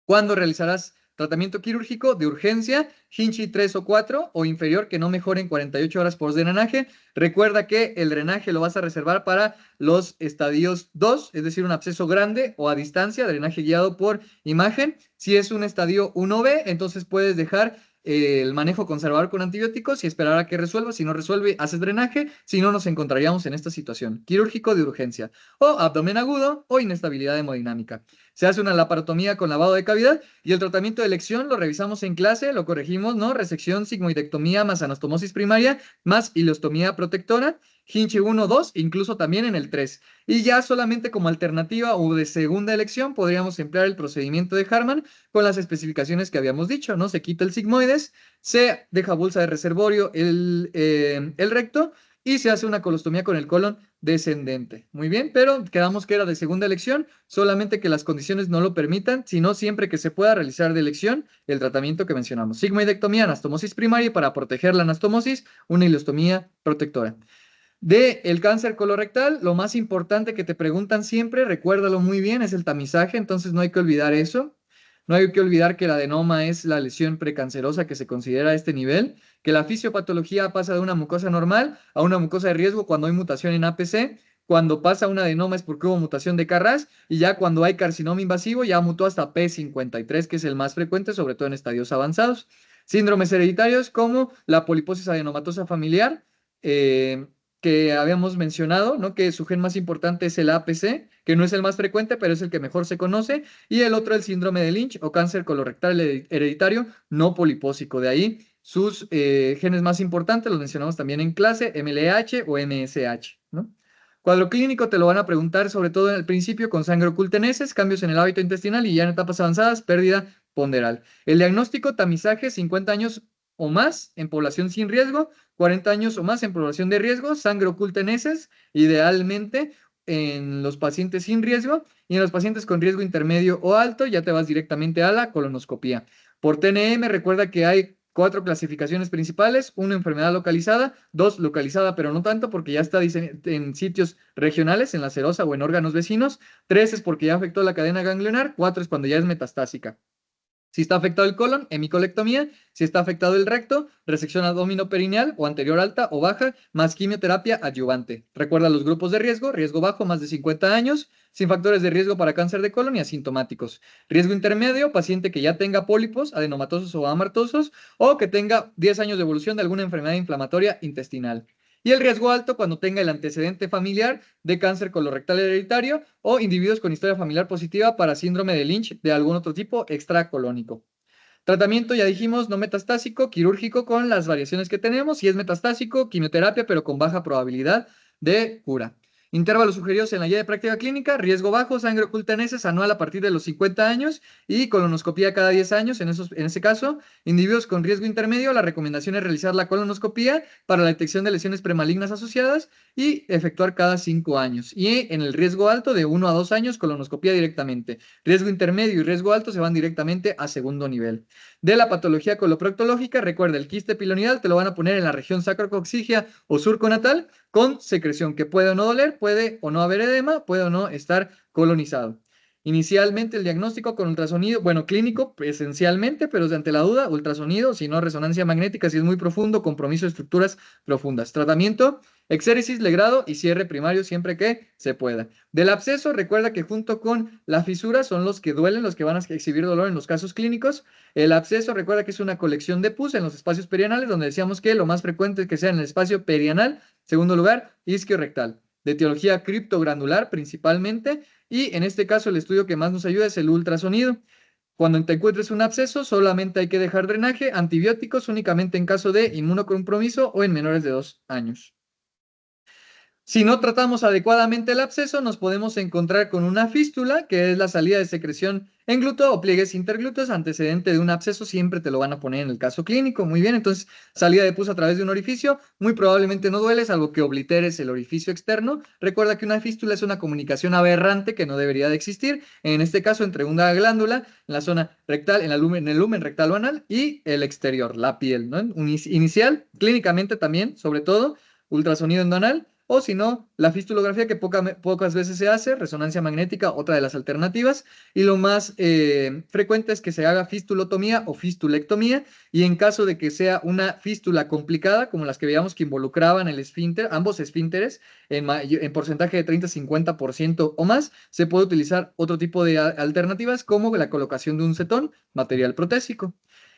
¿Cuándo realizarás tratamiento quirúrgico de urgencia? Hinchi 3 o 4 o inferior que no mejore en 48 horas por drenaje. Recuerda que el drenaje lo vas a reservar para los estadios 2, es decir, un absceso grande o a distancia, drenaje guiado por imagen. Si es un estadio 1B, entonces puedes dejar el manejo conservador con antibióticos y esperar a que resuelva. Si no resuelve, haces drenaje. Si no, nos encontraríamos en esta situación. Quirúrgico de urgencia o abdomen agudo o inestabilidad hemodinámica. Se hace una laparotomía con lavado de cavidad y el tratamiento de elección lo revisamos en clase, lo corregimos, ¿no? Resección, sigmoidectomía más anastomosis primaria más ileostomía protectora, Hinchi 1, 2, incluso también en el 3. Y ya solamente como alternativa o de segunda elección podríamos emplear el procedimiento de Harman con las especificaciones que habíamos dicho, ¿no? Se quita el sigmoides, se deja bolsa de reservorio el recto y se hace una colostomía con el colon descendente. Muy bien, pero quedamos que era de segunda elección, solamente que las condiciones no lo permitan, sino siempre que se pueda realizar de elección el tratamiento que mencionamos. Sigmoidectomía, anastomosis primaria para proteger la anastomosis, una ileostomía protectora. De el cáncer colorectal, lo más importante que te preguntan siempre, recuérdalo muy bien, es el tamizaje, entonces no hay que olvidar eso. No hay que olvidar que el adenoma es la lesión precancerosa que se considera a este nivel, que la fisiopatología pasa de una mucosa normal a una mucosa de riesgo cuando hay mutación en APC, cuando pasa un adenoma es porque hubo mutación de Carras y ya cuando hay carcinoma invasivo ya mutó hasta P53, que es el más frecuente, sobre todo en estadios avanzados. Síndromes hereditarios como la poliposis adenomatosa familiar, que habíamos mencionado, ¿no? Que su gen más importante es el APC, que no es el más frecuente, pero es el que mejor se conoce, y el otro el síndrome de Lynch o cáncer colorectal hereditario no polipósico. De ahí sus genes más importantes, los mencionamos también en clase, MLH o MSH, ¿no? Cuadro clínico te lo van a preguntar sobre todo en el principio con sangre oculta en heces, cambios en el hábito intestinal y ya en etapas avanzadas, pérdida ponderal. El diagnóstico, tamizaje, 50 años o más en población sin riesgo, 40 años o más en población de riesgo, sangre oculta en heces, idealmente en los pacientes sin riesgo y en los pacientes con riesgo intermedio o alto ya te vas directamente a la colonoscopía. Por TNM, recuerda que hay 4 clasificaciones principales: 1, enfermedad localizada; 2, localizada pero no tanto porque ya está en sitios regionales, en la serosa o en órganos vecinos; 3 es porque ya afectó la cadena ganglionar; 4 es cuando ya es metastásica. Si está afectado el colon, hemicolectomía. Si está afectado el recto, resección abdominoperineal o anterior alta o baja, más quimioterapia adyuvante. Recuerda los grupos de riesgo: riesgo bajo, más de 50 años, sin factores de riesgo para cáncer de colon y asintomáticos. Riesgo intermedio, paciente que ya tenga pólipos, adenomatosos o amartosos, o que tenga 10 años de evolución de alguna enfermedad inflamatoria intestinal. Y el riesgo alto cuando tenga el antecedente familiar de cáncer colorectal hereditario o individuos con historia familiar positiva para síndrome de Lynch de algún otro tipo extracolónico. Tratamiento, ya dijimos, no metastásico, quirúrgico con las variaciones que tenemos. Si es metastásico, quimioterapia, pero con baja probabilidad de cura. Intervalos sugeridos en la guía de práctica clínica: riesgo bajo, sangre oculta en heces anual a partir de los 50 años y colonoscopía cada 10 años. En ese caso, individuos con riesgo intermedio, la recomendación es realizar la colonoscopía para la detección de lesiones premalignas asociadas y efectuar cada 5 años. Y en el riesgo alto, de 1 a 2 años, colonoscopía directamente. Riesgo intermedio y riesgo alto se van directamente a segundo nivel. De la patología coloproctológica, recuerda, el quiste pilonidal te lo van a poner en la región sacrococcígea o surconatal con secreción que puede o no doler, puede o no haber edema, puede o no estar colonizado. Inicialmente el diagnóstico con ultrasonido, bueno, clínico esencialmente, pero ante la duda, ultrasonido, si no resonancia magnética, si es muy profundo, compromiso de estructuras profundas. Tratamiento: exéresis, legrado y cierre primario siempre que se pueda. Del absceso, recuerda que junto con la fisura son los que duelen, los que van a exhibir dolor en los casos clínicos. El absceso, recuerda que es una colección de pus en los espacios perianales, donde decíamos que lo más frecuente es que sea en el espacio perianal. Segundo lugar, isquiorectal. De etiología criptogranular principalmente, y en este caso el estudio que más nos ayuda es el ultrasonido. Cuando te encuentres un absceso, solamente hay que dejar drenaje, antibióticos únicamente en caso de inmunocompromiso o en menores de 2 años. Si no tratamos adecuadamente el absceso, nos podemos encontrar con una fístula, que es la salida de secreción en glúteo o pliegues interglúteos antecedente de un absceso. Siempre te lo van a poner en el caso clínico. Muy bien, entonces salida de pus a través de un orificio, muy probablemente no duele, salvo que obliteres el orificio externo. Recuerda que una fístula es una comunicación aberrante que no debería de existir, en este caso entre una glándula en la zona rectal, en el lumen rectal o anal, y el exterior, la piel, ¿no? Inicial, clínicamente también, sobre todo, ultrasonido endonal. O si no, la fistulografía, que pocas veces se hace, resonancia magnética, otra de las alternativas, y lo más frecuente es que se haga fistulotomía o fistulectomía, y en caso de que sea una fístula complicada, como las que veíamos que involucraban el esfínter, ambos esfínteres, en porcentaje de 30-50% o más, se puede utilizar otro tipo de alternativas, como la colocación de un cetón, material protésico.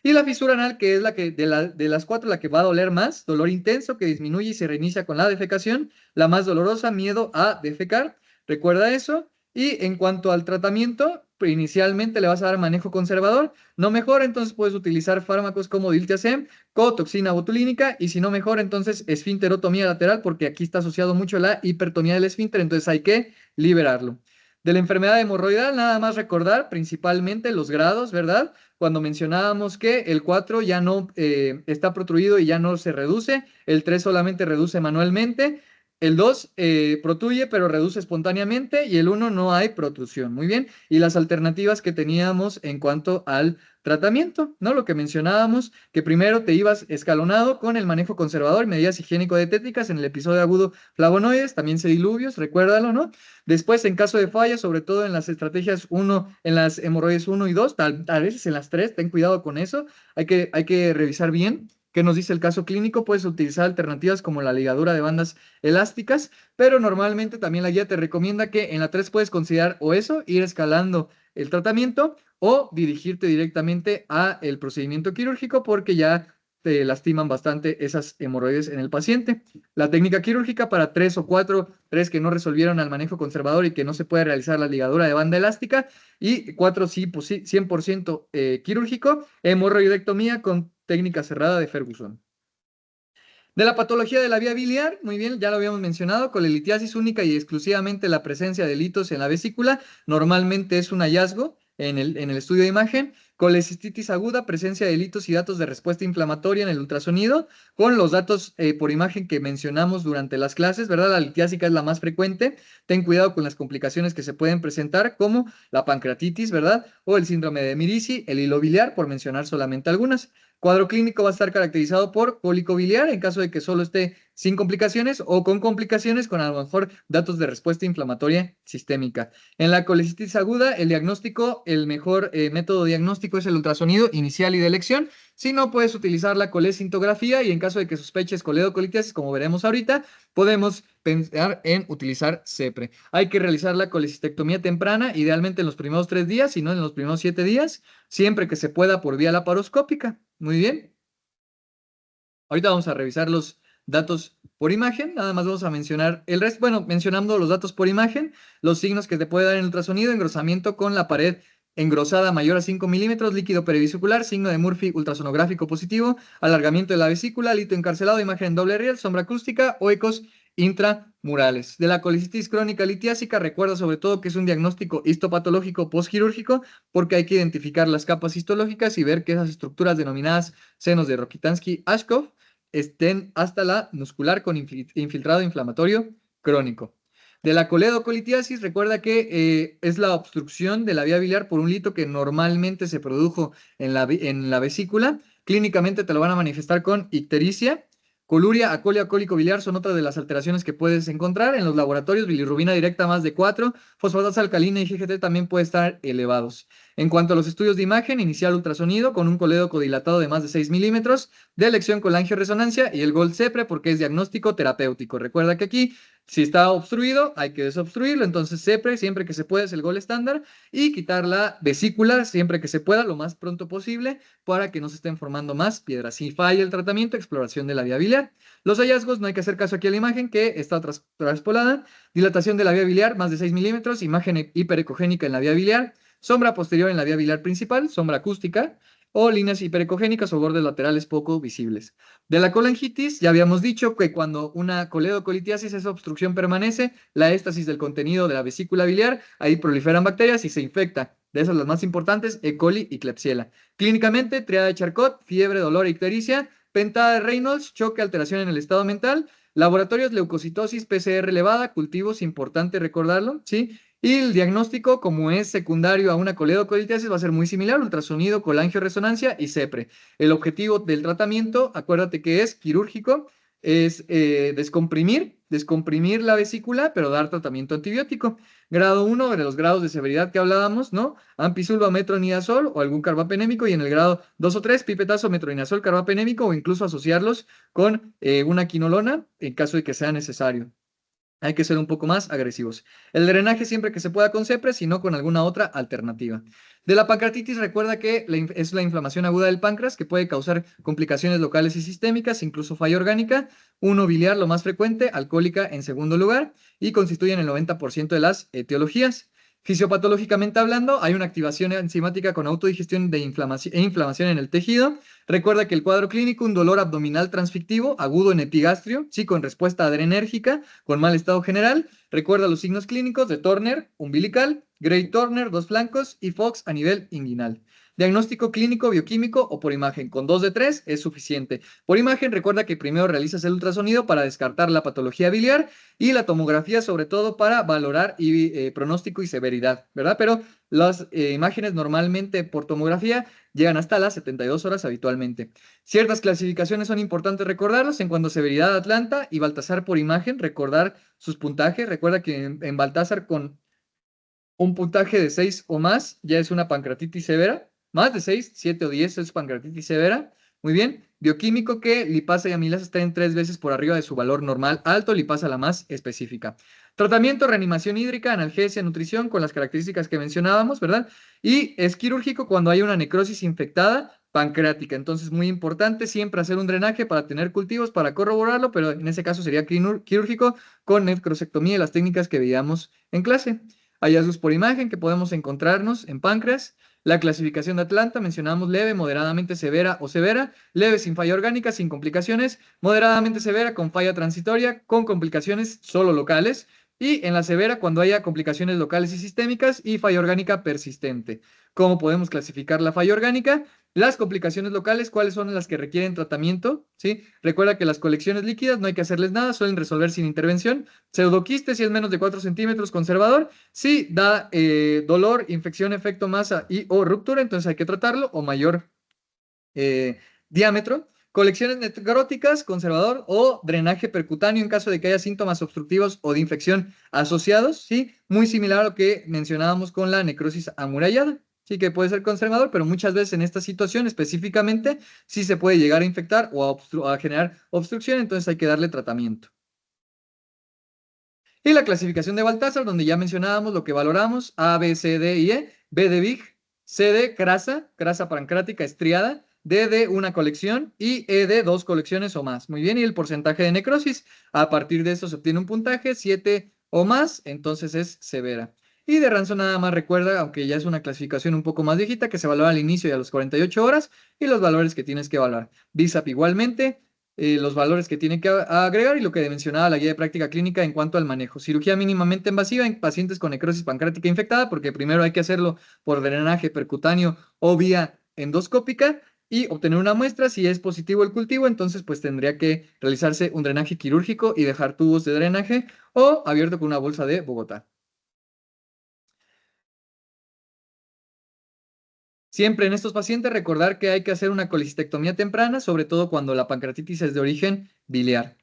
Y la fisura anal, que es la que de las cuatro, la que va a doler más, dolor intenso que disminuye y se reinicia con la defecación, la más dolorosa, miedo a defecar, recuerda eso. Y en cuanto al tratamiento, inicialmente le vas a dar manejo conservador. No mejora, entonces puedes utilizar fármacos como diltiazem, cotoxina botulínica, y si no mejora, entonces esfinterotomía lateral, porque aquí está asociado mucho la hipertonía del esfínter, entonces hay que liberarlo. De la enfermedad hemorroidal, nada más recordar principalmente los grados, ¿verdad? Cuando mencionábamos que el 4 ya no está protruido y ya no se reduce, el 3 solamente reduce manualmente, el 2 protruye pero reduce espontáneamente, y el 1 no hay protrusión. Muy bien, y las alternativas que teníamos en cuanto al tratamiento, ¿no? Lo que mencionábamos, que primero te ibas escalonado con el manejo conservador y medidas higiénico-dietéticas en el episodio agudo flavonoides, también sediluvios, recuérdalo, ¿no? Después, en caso de falla, sobre todo en las estrategias 1, en las hemorroides 1 y 2, a veces en las 3, ten cuidado con eso, hay que revisar bien qué nos dice el caso clínico. Puedes utilizar alternativas como la ligadura de bandas elásticas, pero normalmente también la guía te recomienda que en la 3 puedes considerar o eso, ir escalando el tratamiento, o dirigirte directamente a el procedimiento quirúrgico, porque ya te lastiman bastante esas hemorroides en el paciente. La técnica quirúrgica para 3 o 4, 3 que no resolvieron al manejo conservador y que no se puede realizar la ligadura de banda elástica, y 4 sí, pues sí, 100% quirúrgico, hemorroidectomía con técnica cerrada de Ferguson. De la patología de la vía biliar, muy bien, ya lo habíamos mencionado, colelitiasis única y exclusivamente la presencia de litos en la vesícula, normalmente es un hallazgo en el estudio de imagen. Colecistitis aguda, presencia de litos y datos de respuesta inflamatoria en el ultrasonido, con los datos por imagen que mencionamos durante las clases, ¿verdad? La litiásica es la más frecuente. Ten cuidado con las complicaciones que se pueden presentar, como la pancreatitis, ¿verdad? O el síndrome de Mirici, el hilo biliar, por mencionar solamente algunas. Cuadro clínico va a estar caracterizado por cólico biliar en caso de que solo esté sin complicaciones, o con complicaciones, con a lo mejor datos de respuesta inflamatoria sistémica. En la colecistitis aguda, el diagnóstico, el mejor método diagnóstico es el ultrasonido inicial y de elección. Si no, puedes utilizar la colecintografía, y en caso de que sospeches coledocolitiasis, como veremos ahorita, podemos pensar en utilizar CEPRE. Hay que realizar la colecistectomía temprana, idealmente en los primeros 3 días, si no en los primeros 7 días, siempre que se pueda por vía laparoscópica. Muy bien. Ahorita vamos a revisar los datos por imagen. Nada más vamos a mencionar el resto. Bueno, mencionando los datos por imagen, los signos que te puede dar en ultrasonido: engrosamiento con la pared engrosada mayor a 5 milímetros, líquido perivesicular, signo de Murphy ultrasonográfico positivo, alargamiento de la vesícula, lito encarcelado, imagen en doble riel, sombra acústica o ecos intramurales. De la colicitis crónica litiásica, recuerda sobre todo que es un diagnóstico histopatológico postquirúrgico porque hay que identificar las capas histológicas y ver que esas estructuras denominadas senos de Rokitansky-Ashkov estén hasta la muscular con infiltrado inflamatorio crónico. De la coledocolitiasis, recuerda que es la obstrucción de la vía biliar por un lito que normalmente se produjo en la vesícula. Clínicamente te lo van a manifestar con ictericia. Coluria, acolia, cólico biliar son otras de las alteraciones que puedes encontrar. En los laboratorios, bilirrubina directa más de 4, fosfatasa alcalina y GGT también pueden estar elevados. En cuanto a los estudios de imagen, inicial ultrasonido con un colédoco dilatado de más de 6 milímetros, de elección con la angioresonancia y el Gold CEPRE porque es diagnóstico terapéutico. Recuerda que aquí, si está obstruido, hay que desobstruirlo. Entonces, CEPRE, siempre que se pueda, es el Gold estándar y quitar la vesícula siempre que se pueda, lo más pronto posible, para que no se estén formando más piedras. Si falla el tratamiento, exploración de la vía biliar. Los hallazgos, no hay que hacer caso aquí a la imagen que está traspolada. Dilatación de la vía biliar, más de 6 milímetros, imagen hiperecogénica en la vía biliar, sombra posterior en la vía biliar principal, sombra acústica, o líneas hiperecogénicas o bordes laterales poco visibles. De la colangitis, ya habíamos dicho que cuando una coledocolitiasis, esa obstrucción permanece, la éstasis del contenido de la vesícula biliar, ahí proliferan bacterias y se infecta. De esas las más importantes, E. coli y Klebsiella. Clínicamente, triada de Charcot, fiebre, dolor e ictericia, pentada de Reynolds, choque, alteración en el estado mental, laboratorios, leucocitosis, PCR elevada, cultivos, importante recordarlo, ¿sí? Y el diagnóstico, como es secundario a una coledocolitiasis, va a ser muy similar, ultrasonido, colangioresonancia y CEPRE. El objetivo del tratamiento, acuérdate que es quirúrgico, es descomprimir la vesícula, pero dar tratamiento antibiótico. Grado 1, de los grados de severidad que hablábamos, ¿no? Ampicilva, metronidazol o algún carbapenémico, y en el grado 2 o 3, pipetazo, metronidazol, carbapenémico, o incluso asociarlos con una quinolona en caso de que sea necesario. Hay que ser un poco más agresivos. El drenaje siempre que se pueda con CEPRE, si no con alguna otra alternativa. De la pancreatitis, recuerda que es la inflamación aguda del páncreas que puede causar complicaciones locales y sistémicas, incluso falla orgánica. Uno, biliar, lo más frecuente, alcohólica en segundo lugar, y constituyen el 90% de las etiologías. Fisiopatológicamente hablando, hay una activación enzimática con autodigestión e inflamación en el tejido. Recuerda que el cuadro clínico, un dolor abdominal transfictivo, agudo en epigastrio, sí, con respuesta adrenérgica, con mal estado general. Recuerda los signos clínicos de Turner, umbilical, Gray-Turner, dos flancos, y Fox a nivel inguinal. Diagnóstico clínico, bioquímico o por imagen. Con 2 de 3 es suficiente. Por imagen, recuerda que primero realizas el ultrasonido para descartar la patología biliar y la tomografía sobre todo para valorar pronóstico y severidad, ¿verdad? Pero las imágenes normalmente por tomografía llegan hasta las 72 horas habitualmente. Ciertas clasificaciones son importantes recordarlas en cuanto a severidad Atlanta y Baltasar por imagen, recordar sus puntajes. Recuerda que en Baltasar con un puntaje de 6 o más ya es una pancreatitis severa. Más de 6, 7 o 10 es pancreatitis severa. Muy bien. Bioquímico que lipasa y amilasa estén 3 veces por arriba de su valor normal alto, lipasa la más específica. Tratamiento, reanimación hídrica, analgesia, nutrición con las características que mencionábamos, ¿verdad? Y es quirúrgico cuando hay una necrosis infectada pancreática. Entonces, muy importante siempre hacer un drenaje para tener cultivos, para corroborarlo, pero en ese caso sería quirúrgico con necrosectomía y las técnicas que veíamos en clase. Hallazgos por imagen que podemos encontrarnos en páncreas. La clasificación de Atlanta, mencionamos leve, moderadamente severa o severa, leve sin falla orgánica, sin complicaciones, moderadamente severa con falla transitoria, con complicaciones solo locales, y en la severa cuando haya complicaciones locales y sistémicas y falla orgánica persistente. ¿Cómo podemos clasificar la falla orgánica? Las complicaciones locales, ¿cuáles son las que requieren tratamiento? ¿Sí? Recuerda que las colecciones líquidas no hay que hacerles nada, suelen resolver sin intervención. Pseudoquiste, si es menos de 4 centímetros, conservador. Si da dolor, infección, efecto, masa y o ruptura, entonces hay que tratarlo, o mayor diámetro. Colecciones necróticas, conservador, o drenaje percutáneo en caso de que haya síntomas obstructivos o de infección asociados, ¿sí? Muy similar a lo que mencionábamos con la necrosis amurallada. Sí que puede ser conservador, pero muchas veces en esta situación específicamente sí se puede llegar a infectar o a generar obstrucción, entonces hay que darle tratamiento. Y la clasificación de Baltasar, donde ya mencionábamos lo que valoramos, A, B, C, D y E, B de Big, C de crasa pancreática estriada, D de una colección y E de 2 colecciones o más. Muy bien, y el porcentaje de necrosis, a partir de eso se obtiene un puntaje, 7 o más, entonces es severa. Y de Ransom nada más recuerda, aunque ya es una clasificación un poco más viejita, que se valora al inicio y a las 48 horas, y los valores que tienes que evaluar. BISAP igualmente, los valores que tiene que agregar y lo que mencionaba la guía de práctica clínica en cuanto al manejo. Cirugía mínimamente invasiva en pacientes con necrosis pancreática infectada, porque primero hay que hacerlo por drenaje percutáneo o vía endoscópica y obtener una muestra. Si es positivo el cultivo, entonces pues tendría que realizarse un drenaje quirúrgico y dejar tubos de drenaje o abierto con una bolsa de Bogotá. Siempre en estos pacientes recordar que hay que hacer una colecistectomía temprana, sobre todo cuando la pancreatitis es de origen biliar.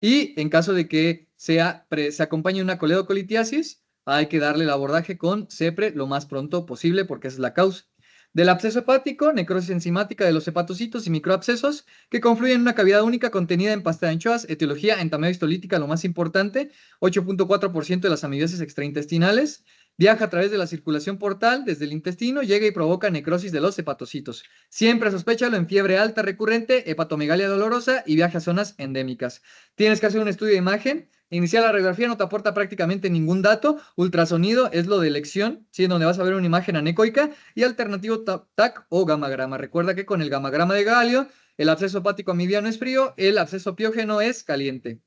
Y en caso de que se acompañe una coledocolitiasis, hay que darle el abordaje con CEPRE lo más pronto posible porque esa es la causa. Del absceso hepático, necrosis enzimática de los hepatocitos y microabscesos que confluyen en una cavidad única contenida en pasta de anchoas, etiología entamedia histolítica, lo más importante, 8.4% de las amibiasis extraintestinales, viaja a través de la circulación portal desde el intestino, llega y provoca necrosis de los hepatocitos. Siempre sospéchalo en fiebre alta recurrente, hepatomegalia dolorosa y viaja a zonas endémicas. Tienes que hacer un estudio de imagen. Iniciar la radiografía no te aporta prácticamente ningún dato. Ultrasonido es lo de elección, ¿sí? En donde vas a ver una imagen anecoica y alternativo TAC o gamagrama. Recuerda que con el gamagrama de Galio, el absceso hepático amibiano es frío, el absceso piógeno es caliente.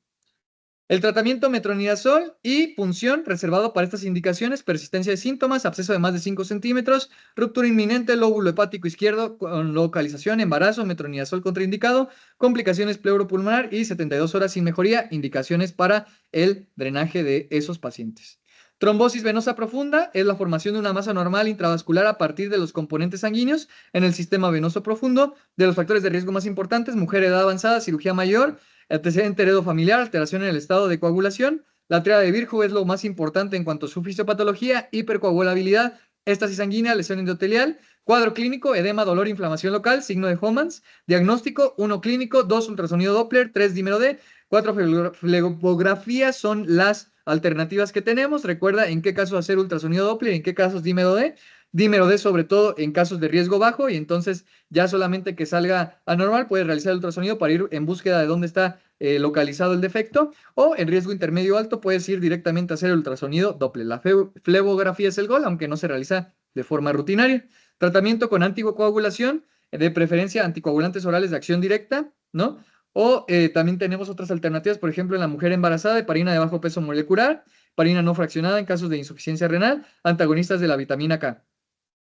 El tratamiento metronidazol y punción reservado para estas indicaciones, persistencia de síntomas, absceso de más de 5 centímetros, ruptura inminente, lóbulo hepático izquierdo con localización, embarazo, metronidazol contraindicado, complicaciones pleuropulmonar y 72 horas sin mejoría, indicaciones para el drenaje de esos pacientes. Trombosis venosa profunda es la formación de una masa normal intravascular a partir de los componentes sanguíneos en el sistema venoso profundo. De los factores de riesgo más importantes, mujer, edad avanzada, cirugía mayor, antecedente heredofamiliar, alteración en el estado de coagulación. La triada de Virchow es lo más importante en cuanto a su fisiopatología, hipercoagulabilidad, éstasis sanguínea, lesión endotelial, cuadro clínico, edema, dolor, inflamación local, signo de Homans, diagnóstico, 1 clínico, 2 ultrasonido Doppler, 3 dímero D, 4 flebografías son las alternativas que tenemos. Recuerda en qué casos hacer ultrasonido Doppler, en qué casos dímero D. Dímero D sobre todo en casos de riesgo bajo y entonces ya solamente que salga anormal puedes realizar el ultrasonido para ir en búsqueda de dónde está localizado el defecto o en riesgo intermedio alto puedes ir directamente a hacer el ultrasonido Doppler. La flebografía es el gol, aunque no se realiza de forma rutinaria. Tratamiento con anticoagulación, de preferencia anticoagulantes orales de acción directa, ¿no? O también tenemos otras alternativas, por ejemplo, en la mujer embarazada, heparina de bajo peso molecular, heparina no fraccionada en casos de insuficiencia renal, antagonistas de la vitamina K.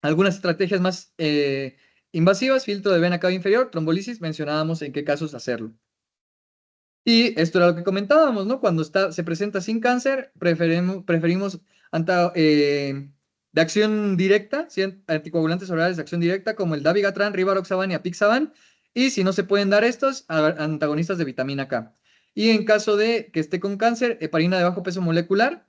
Algunas estrategias más invasivas, filtro de vena cava inferior, trombolisis, mencionábamos en qué casos hacerlo. Y esto era lo que comentábamos, ¿no? Cuando se presenta sin cáncer, preferimos de acción directa, ¿sí? Anticoagulantes orales de acción directa, como el dabigatran, rivaroxaban y apixaban. Y si no se pueden dar estos, antagonistas de vitamina K. Y en caso de que esté con cáncer, heparina de bajo peso molecular,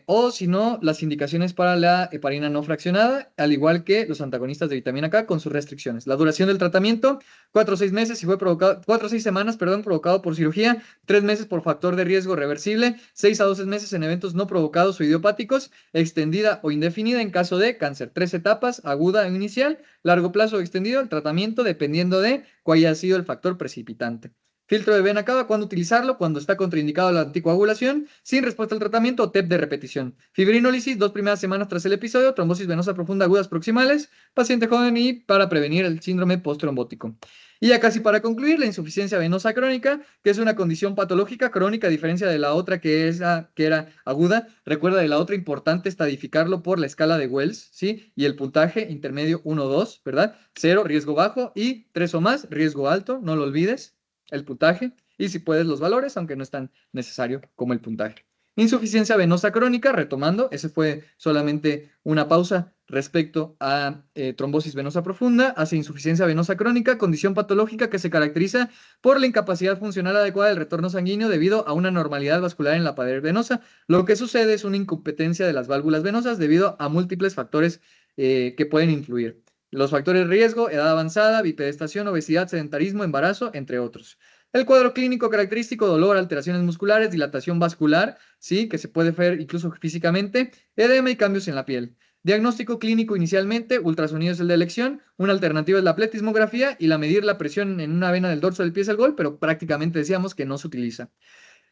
o si no, las indicaciones para la heparina no fraccionada, al igual que los antagonistas de vitamina K con sus restricciones. La duración del tratamiento, 4 o 6 meses si fue provocado, 4 o 6 semanas, perdón, provocado por cirugía, 3 meses por factor de riesgo reversible, 6 a 12 meses en eventos no provocados o idiopáticos, extendida o indefinida en caso de cáncer. 3 etapas, aguda e inicial, largo plazo o extendido, el tratamiento dependiendo de cuál haya sido el factor precipitante. Filtro de vena cava, ¿cuándo utilizarlo? Cuando está contraindicado la anticoagulación, sin respuesta al tratamiento o TEP de repetición. Fibrinólisis, 2 primeras semanas tras el episodio, trombosis venosa profunda agudas proximales, paciente joven y para prevenir el síndrome postrombótico. Y ya casi para concluir, la insuficiencia venosa crónica, que es una condición patológica crónica, a diferencia de la otra que era aguda. Recuerda de la otra importante estadificarlo por la escala de Wells, ¿sí? Y el puntaje intermedio 1, 2, ¿verdad? 0, riesgo bajo y 3 o más, riesgo alto, no lo olvides el puntaje y si puedes los valores, aunque no es tan necesario como el puntaje. Insuficiencia venosa crónica, retomando, ese fue solamente una pausa respecto a trombosis venosa profunda, hacia insuficiencia venosa crónica, condición patológica que se caracteriza por la incapacidad funcional adecuada del retorno sanguíneo debido a una normalidad vascular en la pared venosa. Lo que sucede es una incompetencia de las válvulas venosas debido a múltiples factores que pueden influir. Los factores de riesgo, edad avanzada, bipedestación, obesidad, sedentarismo, embarazo, entre otros. El cuadro clínico característico, dolor, alteraciones musculares, dilatación vascular, ¿sí? Que se puede ver incluso físicamente, edema y cambios en la piel. Diagnóstico clínico inicialmente, ultrasonido es el de elección, una alternativa es la pletismografía y la medir la presión en una vena del dorso del pie es el gol, pero prácticamente decíamos que no se utiliza.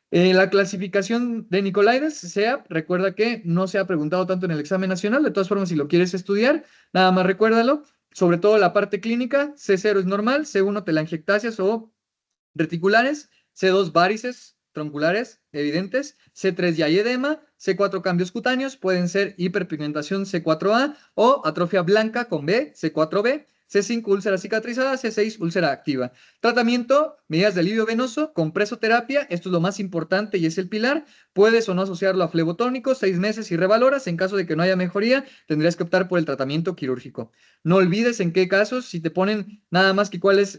La clasificación de Nicolaides, recuerda que no se ha preguntado tanto en el examen nacional, de todas formas, si lo quieres estudiar, nada más recuérdalo, sobre todo la parte clínica, C0 es normal, C1 telangiectasias o reticulares, C2 varices tronculares evidentes, C3 ya hay edema, C4 cambios cutáneos, pueden ser hiperpigmentación C4A o atrofia blanca con B, C4B, C5 úlcera cicatrizada, C6 úlcera activa. Tratamiento, medidas de alivio venoso, compresoterapia, esto es lo más importante y es el pilar. Puedes o no asociarlo a flebotónico, 6 meses y revaloras. En caso de que no haya mejoría, tendrías que optar por el tratamiento quirúrgico. No olvides en qué casos, si te ponen nada más que cuál es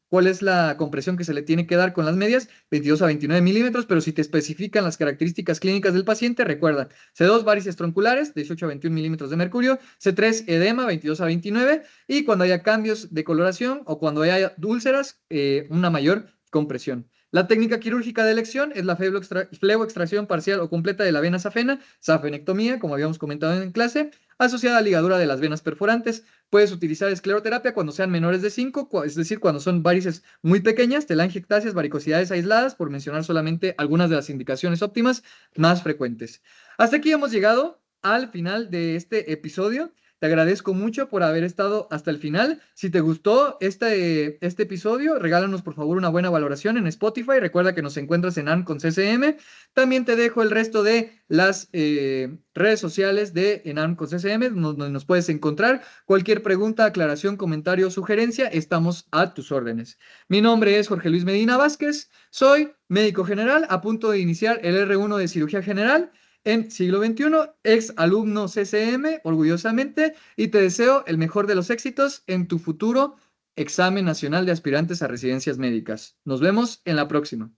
cuál es la compresión que se le tiene que dar con las medias, 22 a 29 milímetros, pero si te especifican las características clínicas del paciente, recuerda, C2 varices tronculares, 18 a 21 milímetros de mercurio, C3 edema, 22 a 29, y cuando haya cambios de coloración o cuando haya úlceras, una mayor compresión. La técnica quirúrgica de elección es la fleboextracción parcial o completa de la vena safena, safenectomía, como habíamos comentado en clase, asociada a ligadura de las venas perforantes. Puedes utilizar escleroterapia cuando sean menores de 5, es decir, cuando son varices muy pequeñas, telangiectasias, varicosidades aisladas, por mencionar solamente algunas de las indicaciones óptimas más frecuentes. Hasta aquí hemos llegado al final de este episodio. Te agradezco mucho por haber estado hasta el final. Si te gustó este episodio, regálanos por favor una buena valoración en Spotify. Recuerda que nos encuentras en ARM con CCM. También te dejo el resto de las redes sociales de Enarm con CCM, donde nos puedes encontrar. Cualquier pregunta, aclaración, comentario o sugerencia, estamos a tus órdenes. Mi nombre es Jorge Luis Medina Vázquez, soy médico general, a punto de iniciar el R1 de cirugía general en siglo XXI, ex alumno CCM, orgullosamente, y te deseo el mejor de los éxitos en tu futuro examen nacional de aspirantes a residencias médicas. Nos vemos en la próxima.